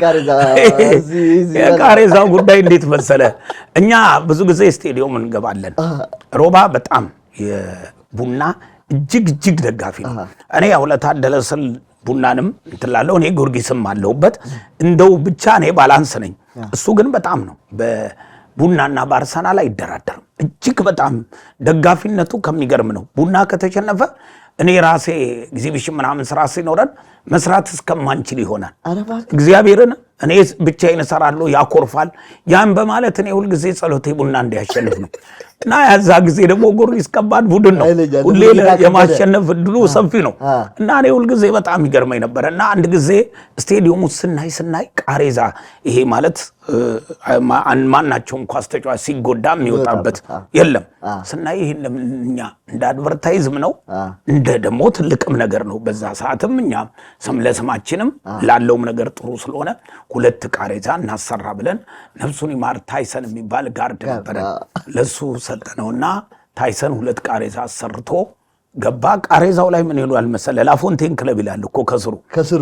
የቃሬዛው ጉዳይ እንዴት መሰለ? እኛ ብዙ ጊዜ ስቴዲየም እንገባለን። ሮባ በጣም የቡና እጅግ ደጋፊ ነው። እኔ ያው ለታደለ ስል ቡናንም እንትላለሁ እኔ ጊዮርጊስም አለሁበት እንደው ብቻ እኔ ባላንስ ነኝ። እሱ ግን በጣም ነው ቡናና በአርሰናል አይደራደርም። እጅግ በጣም ደጋፊነቱ ከሚገርም ነው። ቡና ከተሸነፈ እኔ ራሴ ኤግዚቢሽን ምናምን ስራ ሲኖረን መስራት እስከማንችል ይሆናል። እግዚአብሔርን እኔ ብቻዬን እሰራለሁ ያኮርፋል። ያን በማለት እኔ ሁልጊዜ ጸሎቴ ቡና እንዲያሸንፍ ነው እና ያዛ ጊዜ ደግሞ ጊዮርጊስ ከባድ ቡድን ነው። ሁሌ የማሸነፍ እድሉ ሰፊ ነው እና እኔ ሁልጊዜ በጣም ይገርመኝ ነበር እና አንድ ጊዜ ስቴዲየሙ ስናይ ቃሬዛ ይሄ ማለት ማናቸውም ኳስ ተጫዋች ሲጎዳ የሚወጣበት የለም ስናይ ይሄን እኛ እንደ አድቨርታይዝም ነው እንደ ደግሞ ትልቅም ነገር ነው። በዛ ሰዓትም እኛ ለስማችንም ላለውም ነገር ጥሩ ስለሆነ 2 ቃሬዛ እናሰራ ብለን ነፍሱን ይማር ታይሰን የሚባል ጋርድ ነበረ ለሱ ሰጠነውና ታይሰን 2 ቃሬዛ አሰርቶ ገባ። ቃሬዛው ላይ ምን ይሏል መሰለ ላፎንቴን ክለብ ይላል እኮ ከስሩ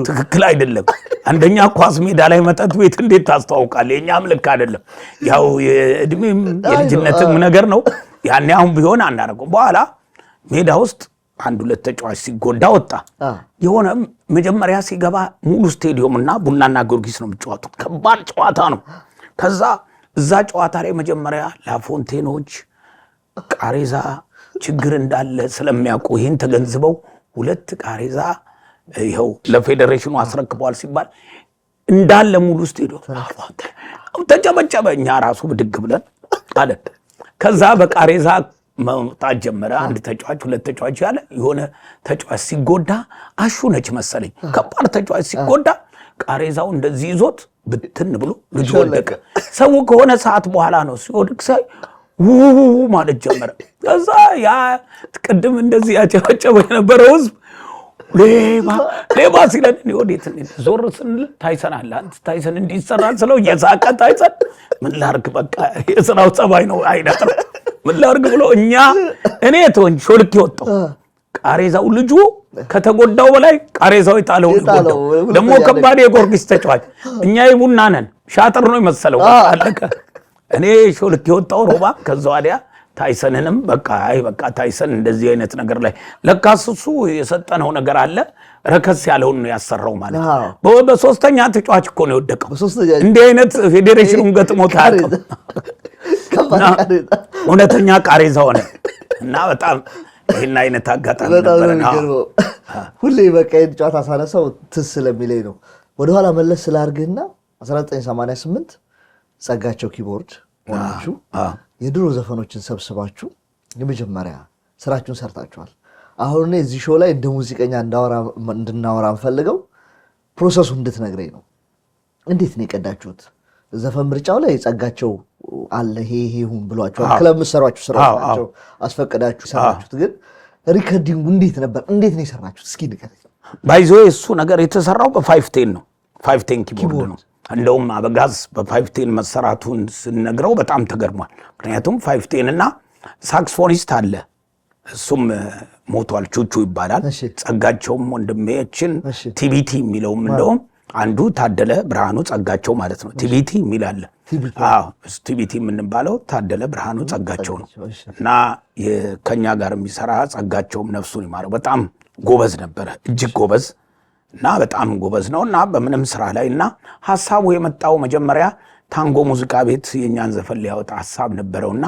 ትክክል አይደለም። አንደኛ ኳስ ሜዳ ላይ መጠጥ ቤት እንዴት ታስተዋውቃለህ? የኛም ልክ አይደለም። ያው የእድሜም የልጅነትም ነገር ነው። ያኔ አሁን ቢሆን አናረገው። በኋላ ሜዳ ውስጥ 1-2 ተጫዋች ሲጎዳ ወጣ። የሆነ መጀመሪያ ሲገባ ሙሉ ስቴዲየምና ቡናና ጊዮርጊስ ነው የሚጫወቱት። ከባድ ጨዋታ ነው። ከዛ እዛ ጨዋታ ላይ መጀመሪያ ላፎንቴኖች ቃሬዛ ችግር እንዳለ ስለሚያውቁ ይህን ተገንዝበው 2 ቃሬዛ ይኸው ለፌዴሬሽኑ አስረክበዋል ሲባል እንዳለ ሙሉ ስቴዲየም ተጨበጨበ። እኛ ራሱ ብድግ ብለን አለ። ከዛ በቃሬዛ መምጣት ጀመረ። 1 ተጫዋች 2 ተጫዋች ያለ የሆነ ተጫዋች ሲጎዳ አሹ ነች መሰለኝ ከባድ ተጫዋች ሲጎዳ ቃሬዛው እንደዚህ ይዞት ብትን ብሎ ልጅ ወደቀ። ሰው ከሆነ ሰዓት በኋላ ነው ሲወድቅ ሳይ ማለት ጀመረ። ከዛ ያ ቅድም እንደዚህ ያጨበጨበ የነበረው ህዝብ ሌባ ሲለን ወዴት ዞር ስንል ታይሰን አለ። አንተ ታይሰን እንዲሰራል ስለው የሳቀ ታይሰን ምን ላርግ በቃ የስራው ጸባይ ነው አይነት ምን ላርግ ብሎ እኔ ተወኝ ሾልክ ይወጣው ቃሬዛው ልጁ ከተጎዳው በላይ ቃሬዛው የጣለው ይጎዳው። ደግሞ ከባድ የጊዮርጊስ ተጫዋች እኛ የቡና ነን ሻጥር ነው የመሰለው አለቀ። እኔ ሾልክ ይወጣው ሮባ። ከዛ ወዲያ ታይሰንንም በቃ ታይሰን እንደዚህ አይነት ነገር ላይ ለካስ እሱ የሰጠነው ነገር አለ ረከስ ያለውን ነው ያሰራው ማለት ነው። በሶስተኛ ተጫዋች እኮ ነው የወደቀው። እንዲህ አይነት ፌዴሬሽኑን ገጥሞት አያውቅም። እውነተኛ ቃሬዛ ሆነ እና በጣም ይህን አይነት አጋጣሚ ነበር። ሁሌ በቃ ጨዋታ ሳነሳው ትዝ ስለሚለኝ ነው። ወደኋላ መለስ ስላርግና 1988 ጸጋቸው ኪቦርድ ሆናችሁ የድሮ ዘፈኖችን ሰብስባችሁ የመጀመሪያ ስራችሁን ሰርታችኋል። አሁን እዚህ ሾው ላይ እንደ ሙዚቀኛ እንድናወራ እንፈልገው ፕሮሰሱ እንድትነግረኝ ነው። እንዴት ነው የቀዳችሁት? ዘፈን ምርጫው ላይ ጸጋቸው አለ ይሄ ይሁን ብሏችኋል። ክለብ ምሰሯችሁ ስራዎች ናቸው አስፈቅዳችሁ ሰራችሁት። ግን ሪከርዲንጉ እንዴት ነበር? እንዴት ነው የሰራችሁት? እስኪ ንገረኝ። ባይዞ እሱ ነገር የተሰራው በ510 ነው። 510 ኪቦርድ ነው። እንደውም አበጋዝ በ510 መሰራቱን ስነግረው በጣም ተገርሟል። ምክንያቱም 510 እና ሳክስፎኒስት አለ እሱም ሞቷል፣ ቹቹ ይባላል። ጸጋቸውም ወንድሜችን ቲቢቲ የሚለውም እንደውም አንዱ ታደለ ብርሃኑ ጸጋቸው ማለት ነው። ቲቢቲ የሚላለ ቲቢቲ የምንባለው ታደለ ብርሃኑ ጸጋቸው ነው እና ከኛ ጋር የሚሰራ ጸጋቸውም ነፍሱን ይማረው በጣም ጎበዝ ነበረ፣ እጅግ ጎበዝ እና በጣም ጎበዝ ነው እና በምንም ስራ ላይ እና ሐሳቡ የመጣው መጀመሪያ ታንጎ ሙዚቃ ቤት የኛን ዘፈን ሊያወጣ ሐሳብ ነበረውና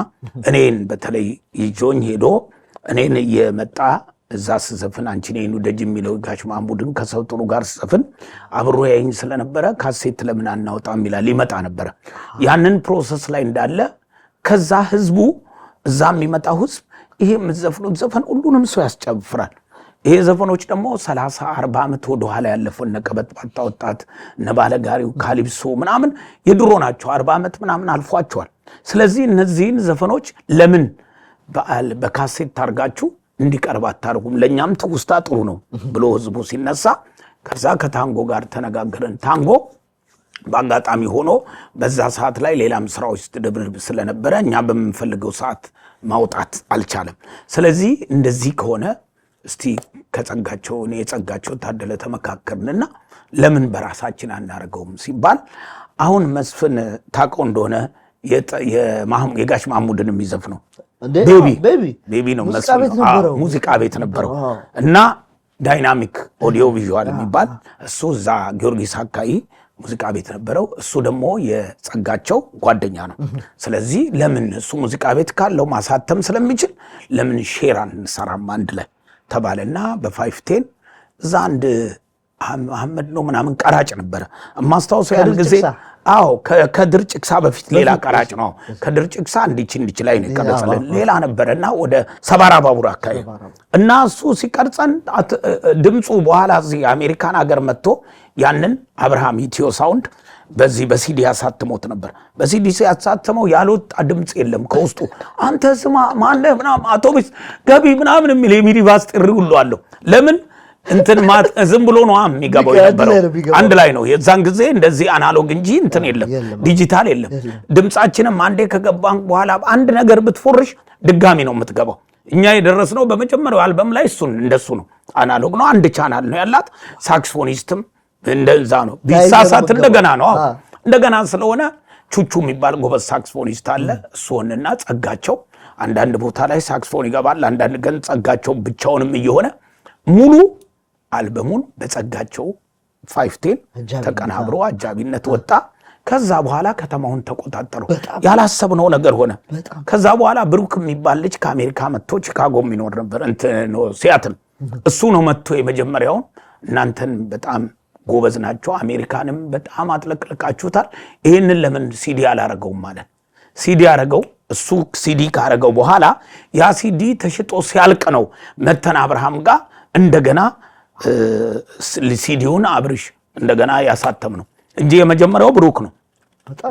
እኔን በተለይ ይጆኝ ሄዶ እኔን የመጣ እዛ ስዘፍን አንቺ ነኝ ደጅ የሚለው ጋሽ ማሙድን ከሰው ጥሩ ጋር ስዘፍን አብሮ ያይኝ ስለነበረ ካሴት ለምን አናወጣም ይላል ይመጣ ነበረ። ያንን ፕሮሰስ ላይ እንዳለ ከዛ ህዝቡ እዛ የሚመጣው ህዝብ ይሄ የምትዘፍኑት ዘፈን ሁሉንም ሰው ያስጨፍራል። ይሄ ዘፈኖች ደግሞ 30-40 ዓመት ወደ ኋላ ያለፈው እነ ቀበጥ ባጣ ወጣት እነ ባለጋሪው ካሊፕሶ ምናምን የድሮ ናቸው። 40 ዓመት ምናምን አልፏቸዋል። ስለዚህ እነዚህን ዘፈኖች ለምን በካሴት ታርጋችሁ እንዲቀርብ አታርጉም? ለኛም ትውስታ ጥሩ ነው ብሎ ህዝቡ ሲነሳ ከዛ ከታንጎ ጋር ተነጋገርን። ታንጎ በአጋጣሚ ሆኖ በዛ ሰዓት ላይ ሌላም ስራዎች ድብርብ ስለነበረ እኛ በምንፈልገው ሰዓት ማውጣት አልቻለም። ስለዚህ እንደዚህ ከሆነ እስቲ ከጸጋቸው እኔ የጸጋቸው ታደለ ተመካከርንና ለምን በራሳችን አናደርገውም ሲባል አሁን መስፍን ታውቀው እንደሆነ የጋሽ ማሙድን የሚዘፍነው ቤቢ ነው ሙዚቃ ቤት ነበረው እና ዳይናሚክ ኦዲዮ ቪዥዋል የሚባል እሱ እዛ ጊዮርጊስ አካባቢ ሙዚቃ ቤት ነበረው። እሱ ደግሞ የጸጋቸው ጓደኛ ነው። ስለዚህ ለምን እሱ ሙዚቃ ቤት ካለው ማሳተም ስለሚችል ለምን ሼር አንሰራም አንድ ላይ ተባለና በ510 እዛ አንድ አህመድ ነው ምናምን ቀራጭ ነበረ ማስታወሰው ያን ጊዜ። አዎ ከድር ጭቅሳ በፊት ሌላ ቀራጭ ነው። ከድር ጭቅሳ እንዲች ላይ ነው ቀረጸልን ሌላ ነበረና ወደ ሰባራ ባቡር አካባቢ እና እሱ ሲቀርጸን ድምፁ በኋላ እዚህ አሜሪካን ሀገር መጥቶ ያንን አብርሃም ኢትዮ ሳውንድ በዚህ በሲዲ ያሳትሞት ነበር። በሲዲ ያሳትመው ያልወጣ ድምፅ የለም ከውስጡ። አንተ ስማ ማነህ ምናምን አውቶቡስ ገቢ ምናምን የሚል የሚኒባስ ጥሪ ሁሉ አለው። ለምን እንትን ዝም ብሎ ነው የሚገባው የነበረው አንድ ላይ ነው። የዛን ጊዜ እንደዚህ አናሎግ እንጂ እንትን የለም ዲጂታል የለም። ድምጻችንም አንዴ ከገባን በኋላ አንድ ነገር ብትፎርሽ ድጋሚ ነው የምትገባው። እኛ የደረስነው በመጀመሪያው አልበም ላይ እሱን እንደሱ ነው። አናሎግ ነው። አንድ ቻናል ነው ያላት። ሳክስፎኒስትም እንደዛ ነው። ቢሳሳት እንደገና ነው እንደገና ስለሆነ ቹቹ የሚባል ጎበዝ ሳክስፎኒስት አለ። እሱንና ጸጋቸው አንዳንድ ቦታ ላይ ሳክስፎን ይገባል። አንዳንድ ግን ጸጋቸው ብቻውንም እየሆነ ሙሉ አልበሙን በጸጋቸው 510 ተቀናብሮ አጃቢነት ወጣ። ከዛ በኋላ ከተማውን ተቆጣጠሩ። ያላሰብነው ነገር ሆነ። ከዛ በኋላ ብሩክ የሚባል ልጅ ከአሜሪካ መጥቶ ቺካጎ የሚኖር ነበር ሲያትል። እሱ ነው መጥቶ የመጀመሪያውን እናንተን በጣም ጎበዝ ናቸው፣ አሜሪካንም በጣም አጥለቅልቃችሁታል፣ ይህንን ለምን ሲዲ አላረገውም ማለት ሲዲ አረገው። እሱ ሲዲ ካረገው በኋላ ያ ሲዲ ተሽጦ ሲያልቅ ነው መተን አብርሃም ጋር እንደገና ሲዲውን አብርሽ እንደገና ያሳተም ነው እንጂ የመጀመሪያው ብሩክ ነው።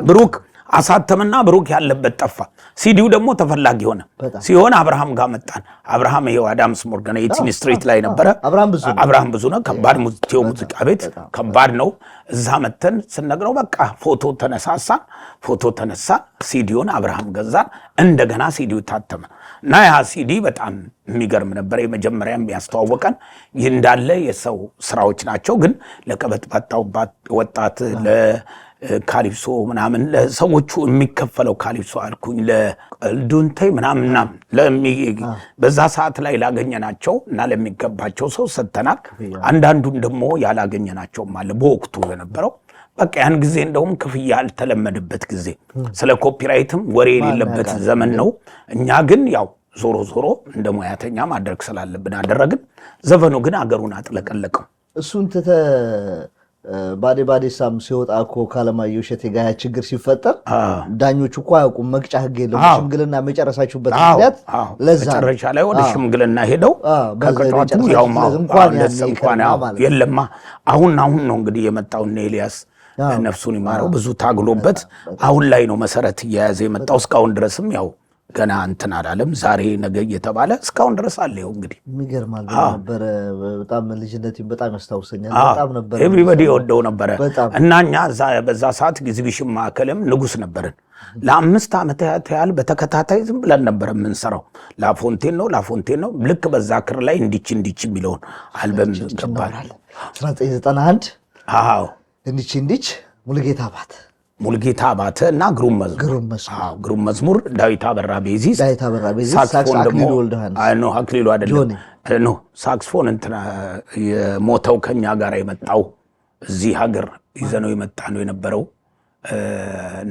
ብሩክ አሳተምና ብሩክ ያለበት ጠፋ። ሲዲው ደግሞ ተፈላጊ ሆነ። ሲሆን አብርሃም ጋር መጣን። አብርሃም ይሄው አዳምስ ሞርጋን 18 ስትሪት ላይ ነበረ። አብርሃም ብዙ ነው። ከባድ ሙዚቃ ቤት ከባድ ነው። እዛ መተን ስነግረው በቃ ፎቶ ተነሳሳን። ፎቶ ተነሳን። ሲዲውን አብርሃም ገዛን። እንደገና ሲዲው ታተመ እና ያ ሲዲ በጣም የሚገርም ነበር። የመጀመሪያም ያስተዋወቀን እንዳለ የሰው ስራዎች ናቸው። ግን ለቀበጥ ባጣው ወጣት ለካሊፕሶ ምናምን ለሰዎቹ የሚከፈለው ካሊፕሶ አልኩኝ ለዱንተይ ምናምን በዛ ሰዓት ላይ ላገኘናቸው እና ለሚገባቸው ሰው ሰጥተናል። አንዳንዱን ደግሞ ያላገኘናቸውም አለ በወቅቱ የነበረው። በቃ ያን ጊዜ እንደውም ክፍያ ያልተለመደበት ጊዜ ስለ ኮፒራይትም ወሬ የሌለበት ዘመን ነው። እኛ ግን ያው ዞሮ ዞሮ እንደ ሙያተኛ ማድረግ ስላለብን አደረግን። ዘፈኑ ግን አገሩን አጥለቀለቀው። እሱን ባዴ ሳም ሲወጣ እኮ ካለማየሁ እሸቴ ጋር ችግር ሲፈጠር ዳኞቹ እኮ አያውቁም። መቅጫ ህግ የለም። ሽምግልና መጨረሳችሁበት ምክንያት ለዛ መጨረሻ ላይ ወደ ሽምግልና ሄደው ከቀጫቱ ያው እንኳን የለማ አሁን ነው እንግዲህ የመጣው ኤልያስ ነፍሱን ይማረው ብዙ ታግሎበት አሁን ላይ ነው መሰረት እየያዘ የመጣው። እስካሁን ድረስም ያው ገና እንትን አላለም። ዛሬ ነገ እየተባለ እስካሁን ድረስ አለ። ይኸው እንግዲህ የሚገርማል ነበር። በጣም ልጅነቴን በጣም ያስታውሰኛል። በጣም ነበር ኤቭሪባዲ ወደው ነበር እና እኛ በዛ ሰዓት ኤግዚቢሽን ማዕከልም ንጉስ ነበርን። ለ5 ዓመት ያህል በተከታታይ ዝም ብለን ነበር የምንሰራው። ላፎንቴን ነው ልክ በዛ ክር ላይ እንዲች የሚለውን አልበም ገባል 1991 አዎ እንዲች ሙልጌታ አባተ እና ግሩም መዝሙር ዳዊት አበራ ቤዚስ ሳክስፎን ደግሞ አክሊሉ አይደለም ነው ሳክስፎን እንትና የሞተው ከኛ ጋር የመጣው እዚህ ሀገር ይዘነው የመጣ ነው የነበረው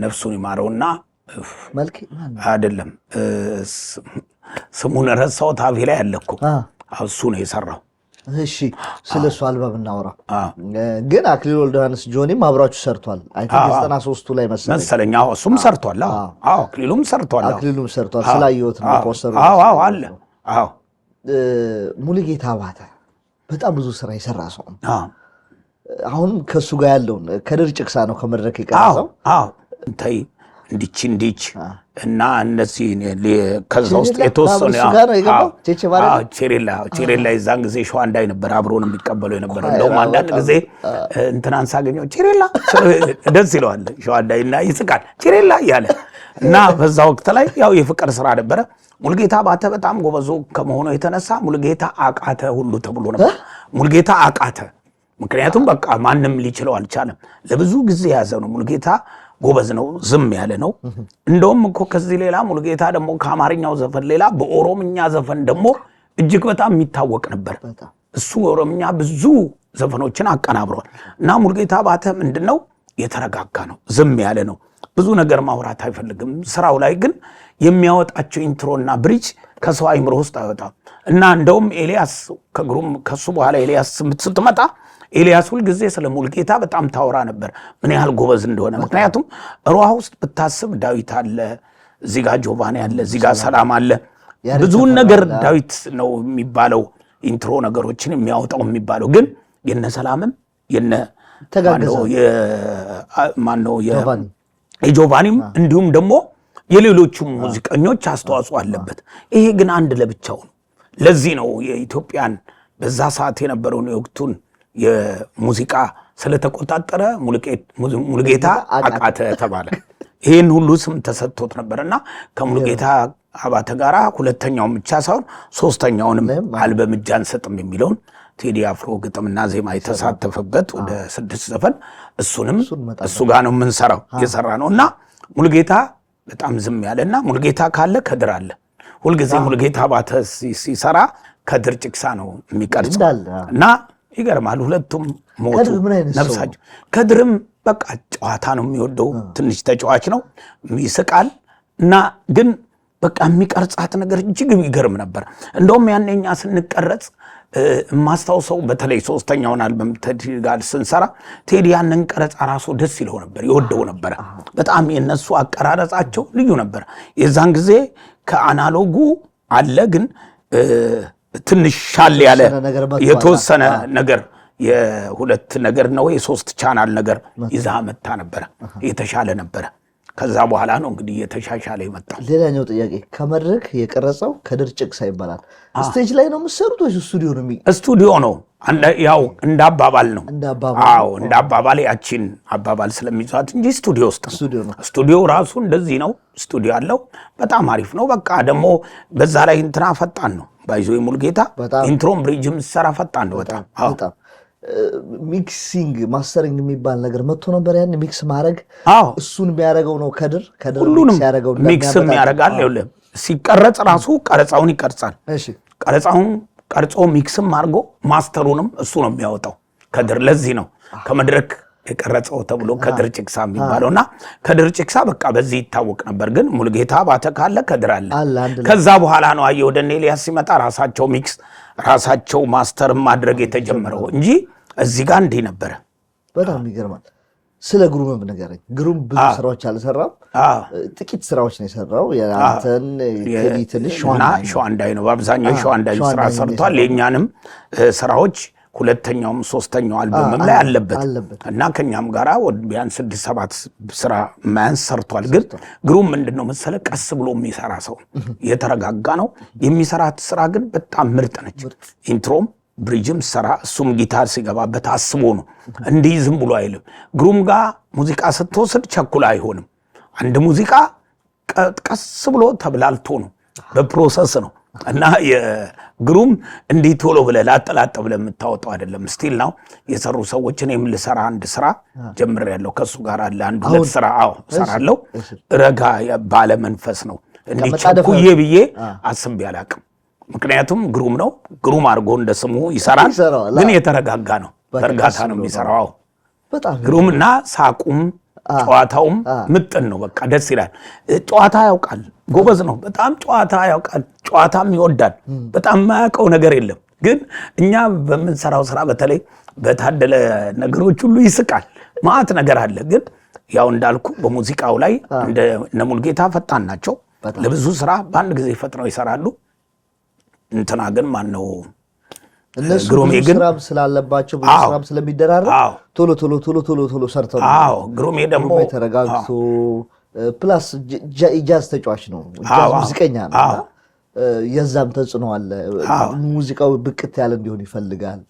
ነፍሱን ይማረውና አይደለም ስሙን ረሳሁት። አፌ ላይ አለኩ እሱ ነው የሰራው። እሺ ስለሱ አልበም እናወራ። ግን አክሊሉ ወልደዮሐንስ ጆኒም አብራችሁ ሰርቷል። አይ ቲንክ 93 ላይ መሰለኝ። እሱም ሰርቷል። አክሊሉም ሰርቷል። ስላየሁት ነው ፖስተሩ። አለ። ሙሉጌታ አባተ በጣም ብዙ ስራ የሰራ ሰው ነው። አሁንም ከሱ ጋር ያለውን ከድር ጭቅሳ ነው ከመድረክ የቀረጸው። እንዲች እና እነዚህ ከዛ ውስጥ የተወሰነ ቼሬላ የዛን ጊዜ ሸዋ እንዳይ ነበር አብሮን የሚቀበለው የነበረው። እንደውም አንዳንድ ጊዜ እንትናን ሳገኘው ቼሬላ ደስ ይለዋል ሸዋ እንዳይ እና ይስቃል ቼሬላ እያለ እና በዛ ወቅት ላይ ያው የፍቅር ስራ ነበረ። ሙሉጌታ አባተ በጣም ጎበዞ ከመሆኑ የተነሳ ሙሉጌታ አቃተ ሁሉ ተብሎ ነበር። ሙሉጌታ አቃተ ምክንያቱም በቃ ማንም ሊችለው አልቻለም። ለብዙ ጊዜ የያዘ ነው። ሙሉጌታ ጎበዝ ነው፣ ዝም ያለ ነው። እንደውም እኮ ከዚህ ሌላ ሙሉጌታ ደግሞ ከአማርኛው ዘፈን ሌላ በኦሮምኛ ዘፈን ደግሞ እጅግ በጣም የሚታወቅ ነበር። እሱ ኦሮምኛ ብዙ ዘፈኖችን አቀናብሯል። እና ሙሉጌታ አባተ ምንድነው የተረጋጋ ነው፣ ዝም ያለ ነው። ብዙ ነገር ማውራት አይፈልግም። ስራው ላይ ግን የሚያወጣቸው ኢንትሮና ብሪጅ ከሰው አይምሮ ውስጥ አይወጣም። እና እንደውም ኤልያስ ከግሩም ከሱ በኋላ ኤልያስ ስትመጣ ኤልያስ ሁል ጊዜ ስለ ሙሉጌታ በጣም ታወራ ነበር ምን ያህል ጎበዝ እንደሆነ። ምክንያቱም ሩሃ ውስጥ ብታስብ ዳዊት አለ፣ እዚህ ጋር ጆቫኒ አለ፣ እዚህ ጋር ሰላም አለ። ብዙውን ነገር ዳዊት ነው የሚባለው ኢንትሮ ነገሮችን የሚያወጣው የሚባለው ግን የነ ሰላምም የነ ማነው የጆቫኒም እንዲሁም ደግሞ የሌሎቹም ሙዚቀኞች አስተዋጽኦ አለበት። ይሄ ግን አንድ ለብቻው ነው። ለዚህ ነው የኢትዮጵያን በዛ ሰዓት የነበረውን የወቅቱን የሙዚቃ ስለተቆጣጠረ ሙሉጌታ አቃተ ተባለ። ይህን ሁሉ ስም ተሰጥቶት ነበርና ከሙሉጌታ አባተ ጋራ ሁለተኛውን ብቻ ሳይሆን ሶስተኛውንም አልበም እጅ አንሰጥም የሚለውን ቴዲ አፍሮ ግጥምና ዜማ የተሳተፈበት ወደ 6 ዘፈን እሱንም እሱ ጋር ነው የምንሰራው የሰራ ነውና ሙሉጌታ በጣም ዝም ያለና ሙሉጌታ ካለ ከድር አለ። ሁልጊዜ ሙሉጌታ አባተ ሲሰራ ከድር ጭቅሳ ነው የሚቀርጸው እና ይገርማል። ሁለቱም ሞቱ ነፍሳቸው። ከድርም በቃ ጨዋታ ነው የሚወደው፣ ትንሽ ተጫዋች ነው፣ ይስቃል እና ግን በቃ የሚቀርጻት ነገር እጅግ ይገርም ነበር። እንደውም ያኔኛ ስንቀረጽ ማስታውሰው በተለይ ሶስተኛውን አልበም ቴዲ ጋር ስንሰራ ቴዲ ያንን ቀረጻ ራሱ ደስ ይለው ነበር፣ ይወደው ነበር። በጣም የነሱ አቀራረጻቸው ልዩ ነበር። የዛን ጊዜ ከአናሎጉ አለ ግን ትንሽ ሻል ያለ የተወሰነ ነገር የሁለት ነገር ነው የሶስት ቻናል ነገር ይዛ መጣ ነበር፣ የተሻለ ነበር። ከዛ በኋላ ነው እንግዲህ የተሻሻለ ይመጣል። ሌላኛው ጥያቄ ከመድረክ የቀረጸው ከድር ጭቅሳ ይባላል። ስቴጅ ላይ ነው የምትሰሩት ወይስ ስቱዲዮ ነው? ስቱዲዮ ነው። ያው እንዳባባል ነው። አዎ እንዳባባል ያቺን አባባል ስለሚዟት እንጂ ስቱዲዮ ውስጥ ነው። ስቱዲዮ ራሱ እንደዚህ ነው። ስቱዲዮ አለው። በጣም አሪፍ ነው። በቃ ደግሞ በዛ ላይ እንትና ፈጣን ነው። ባይዞ ሙሉጌታ ኢንትሮም ብሪጅም ሰራ ፈጣን ነው በጣም። ሚክሲንግ ማስተሪንግ የሚባል ነገር መጥቶ ነበር። ያን ሚክስ ማድረግ እሱን የሚያደርገው ነው ከድር ሁሉንም ሚክስም ያደርጋል። ይኸውልህ ሲቀረጽ ራሱ ቀረጻውን ይቀርጻል። ቀረጻውን ቀርጾ ሚክስም አድርጎ ማስተሩንም እሱ ነው የሚያወጣው ከድር። ለዚህ ነው ከመድረክ የቀረጸው ተብሎ ከድር ጭቅሳ የሚባለውና ከድር ጭቅሳ በቃ በዚህ ይታወቅ ነበር። ግን ሙሉጌታ አባተ ካለ ከድር አለ። ከዛ በኋላ ነው አየህ ወደ ኤልያስ ሲመጣ ራሳቸው ሚክስ ራሳቸው ማስተር ማድረግ የተጀመረው እንጂ እዚህ ጋር እንዲህ ነበረ። በጣም ይገርማል። ስለ ግሩምም ንገረኝ። ግሩም ብዙ ስራዎች አልሰራም፣ ጥቂት ስራዎች ነው የሰራው። የአንተን ትንሽ ሸዋ እንዳይ ነው በአብዛኛው ሸዋ እንዳይ ስራ ሰርቷል። የእኛንም ስራዎች ሁለተኛውም ሶስተኛው አልበምም ላይ አለበት እና ከኛም ጋራ ቢያንስ 6-7 ስራ ማያንስ ሰርቷል። ግን ግሩም ምንድነው መሰለህ ቀስ ብሎ የሚሰራ ሰው የተረጋጋ ነው። የሚሰራት ስራ ግን በጣም ምርጥ ነች። ኢንትሮም ብሪጅም ሰራ፣ እሱም ጊታር ሲገባበት አስቦ ነው እንዲህ ዝም ብሎ አይልም። ግሩም ጋር ሙዚቃ ስትወስድ ቸኩላ አይሆንም። አንድ ሙዚቃ ቀስ ብሎ ተብላልቶ ነው በፕሮሰስ ነው እና የግሩም እንዲህ ቶሎ ብለህ ላጠላጥ ብለህ የምታወጣው አይደለም። ስቲል ነው የሰሩ ሰዎች እኔም ልሰራ አንድ ስራ ጀምሬያለሁ ከሱ ጋር አለ አንድ ሁለት ስራ እሰራለሁ። ረጋ ባለ መንፈስ ነው እንዲህ ቸኩዬ ብዬ አስቤ አላቅም። ምክንያቱም ግሩም ነው፣ ግሩም አድርጎ እንደ ስሙ ይሰራል። ግን የተረጋጋ ነው፣ በእርጋታ ነው የሚሰራው። ግሩምና ሳቁም ጨዋታውም ምጥን ነው። በቃ ደስ ይላል። ጨዋታ ያውቃል፣ ጎበዝ ነው በጣም ጨዋታ ያውቃል፣ ጨዋታም ይወዳል። በጣም የማያውቀው ነገር የለም። ግን እኛ በምንሰራው ስራ በተለይ በታደለ ነገሮች ሁሉ ይስቃል። ማአት ነገር አለ። ግን ያው እንዳልኩ በሙዚቃው ላይ እነ ሙልጌታ ፈጣን ናቸው። ለብዙ ስራ በአንድ ጊዜ ፈጥነው ይሰራሉ። እንትና ግን ማን ነው እነሱ ስራም ስላለባቸው ብዙ ስራም ስለሚደራረብ ቶሎ ሰርተው ግሩሜ ደግሞ ተረጋግቶ ፕላስ ጃዝ ተጫዋች ነው፣ ጃዝ ሙዚቀኛ ነው። የዛም ተጽዕኖ አለ። ሙዚቃው ብቅት ያለ እንዲሆን ይፈልጋል።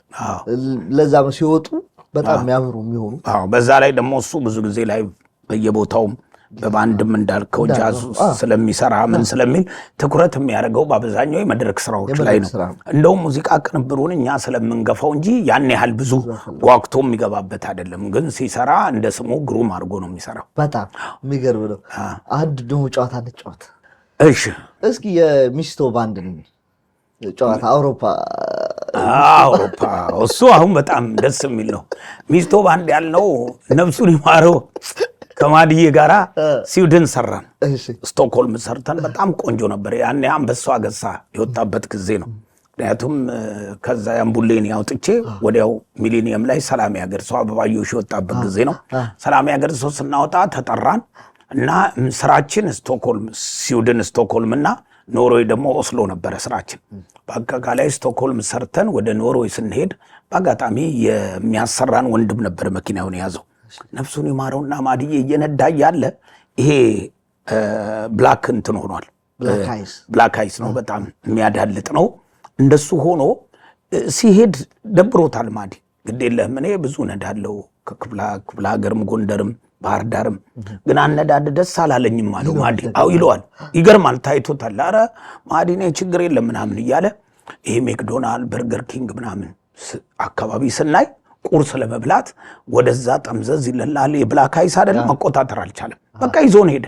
ለዛም ሲወጡ በጣም የሚያምሩ የሚሆኑ በዛ ላይ ደግሞ እሱ ብዙ ጊዜ ላይ በየቦታውም በባንድም እንዳልከው ጃዙ ስለሚሰራ ምን ስለሚል ትኩረት የሚያደርገው በአብዛኛው የመድረክ ስራዎች ላይ ነው። እንደውም ሙዚቃ ቅንብሩን እኛ ስለምንገፋው እንጂ ያን ያህል ብዙ ጓግቶ የሚገባበት አይደለም። ግን ሲሰራ እንደ ስሙ ግሩም አድርጎ ነው የሚሰራው። በጣም የሚገርም ነው። አንድ ደግሞ ጨዋታ እንጫወት። እሺ እስኪ የሚስቶ ባንድን ጨዋታ አውሮፓ እሱ አሁን በጣም ደስ የሚል ነው። ሚስቶ ባንድ ያልነው ነፍሱን ይማረው ከማድዬ ጋራ ስዊድን ሰራን። ስቶክሆልም ሰርተን በጣም ቆንጆ ነበር። ያኔ አንበሳው አገሳ የወጣበት ጊዜ ነው። ምክንያቱም ከዛ ያምቡሌን ያውጥቼ ወዲያው ሚሊኒየም ላይ ሰላም ያገርሰው አበባዮሽ የወጣበት ጊዜ ነው። ሰላም ያገርሰው ስናወጣ ተጠራን እና ስራችን ስቶክሆልም ስዊድን ስቶክሆልም እና ኖርዌይ ደግሞ ኦስሎ ነበረ ስራችን። በአጋጋላይ ስቶክሆልም ሰርተን ወደ ኖርዌይ ስንሄድ በአጋጣሚ የሚያሰራን ወንድም ነበር መኪናውን የያዘው። ነፍሱን ይማረውና ማድዬ እየነዳ ያለ ይሄ ብላክ እንትን ሆኗል። ብላክ አይስ ነው፣ በጣም የሚያዳልጥ ነው። እንደሱ ሆኖ ሲሄድ ደብሮታል። ማዲ ግድ የለህም እኔ ብዙ ነዳለው ከክፍለ ሀገርም ጎንደርም ባህር ዳርም፣ ግን አነዳድ ደስ አላለኝም አለው ማዲ። አው ይለዋል። ይገርማል፣ ታይቶታል። ኧረ ማዲ እኔ ችግር የለም ምናምን እያለ ይሄ ሜክዶናልድ በርገር ኪንግ ምናምን አካባቢ ስናይ ቁርስ ለመብላት ወደዛ ጠምዘዝ ይለላል። የብላክ አይስ አይደለም፣ መቆጣጠር አልቻለም። በቃ ይዞን ሄደ።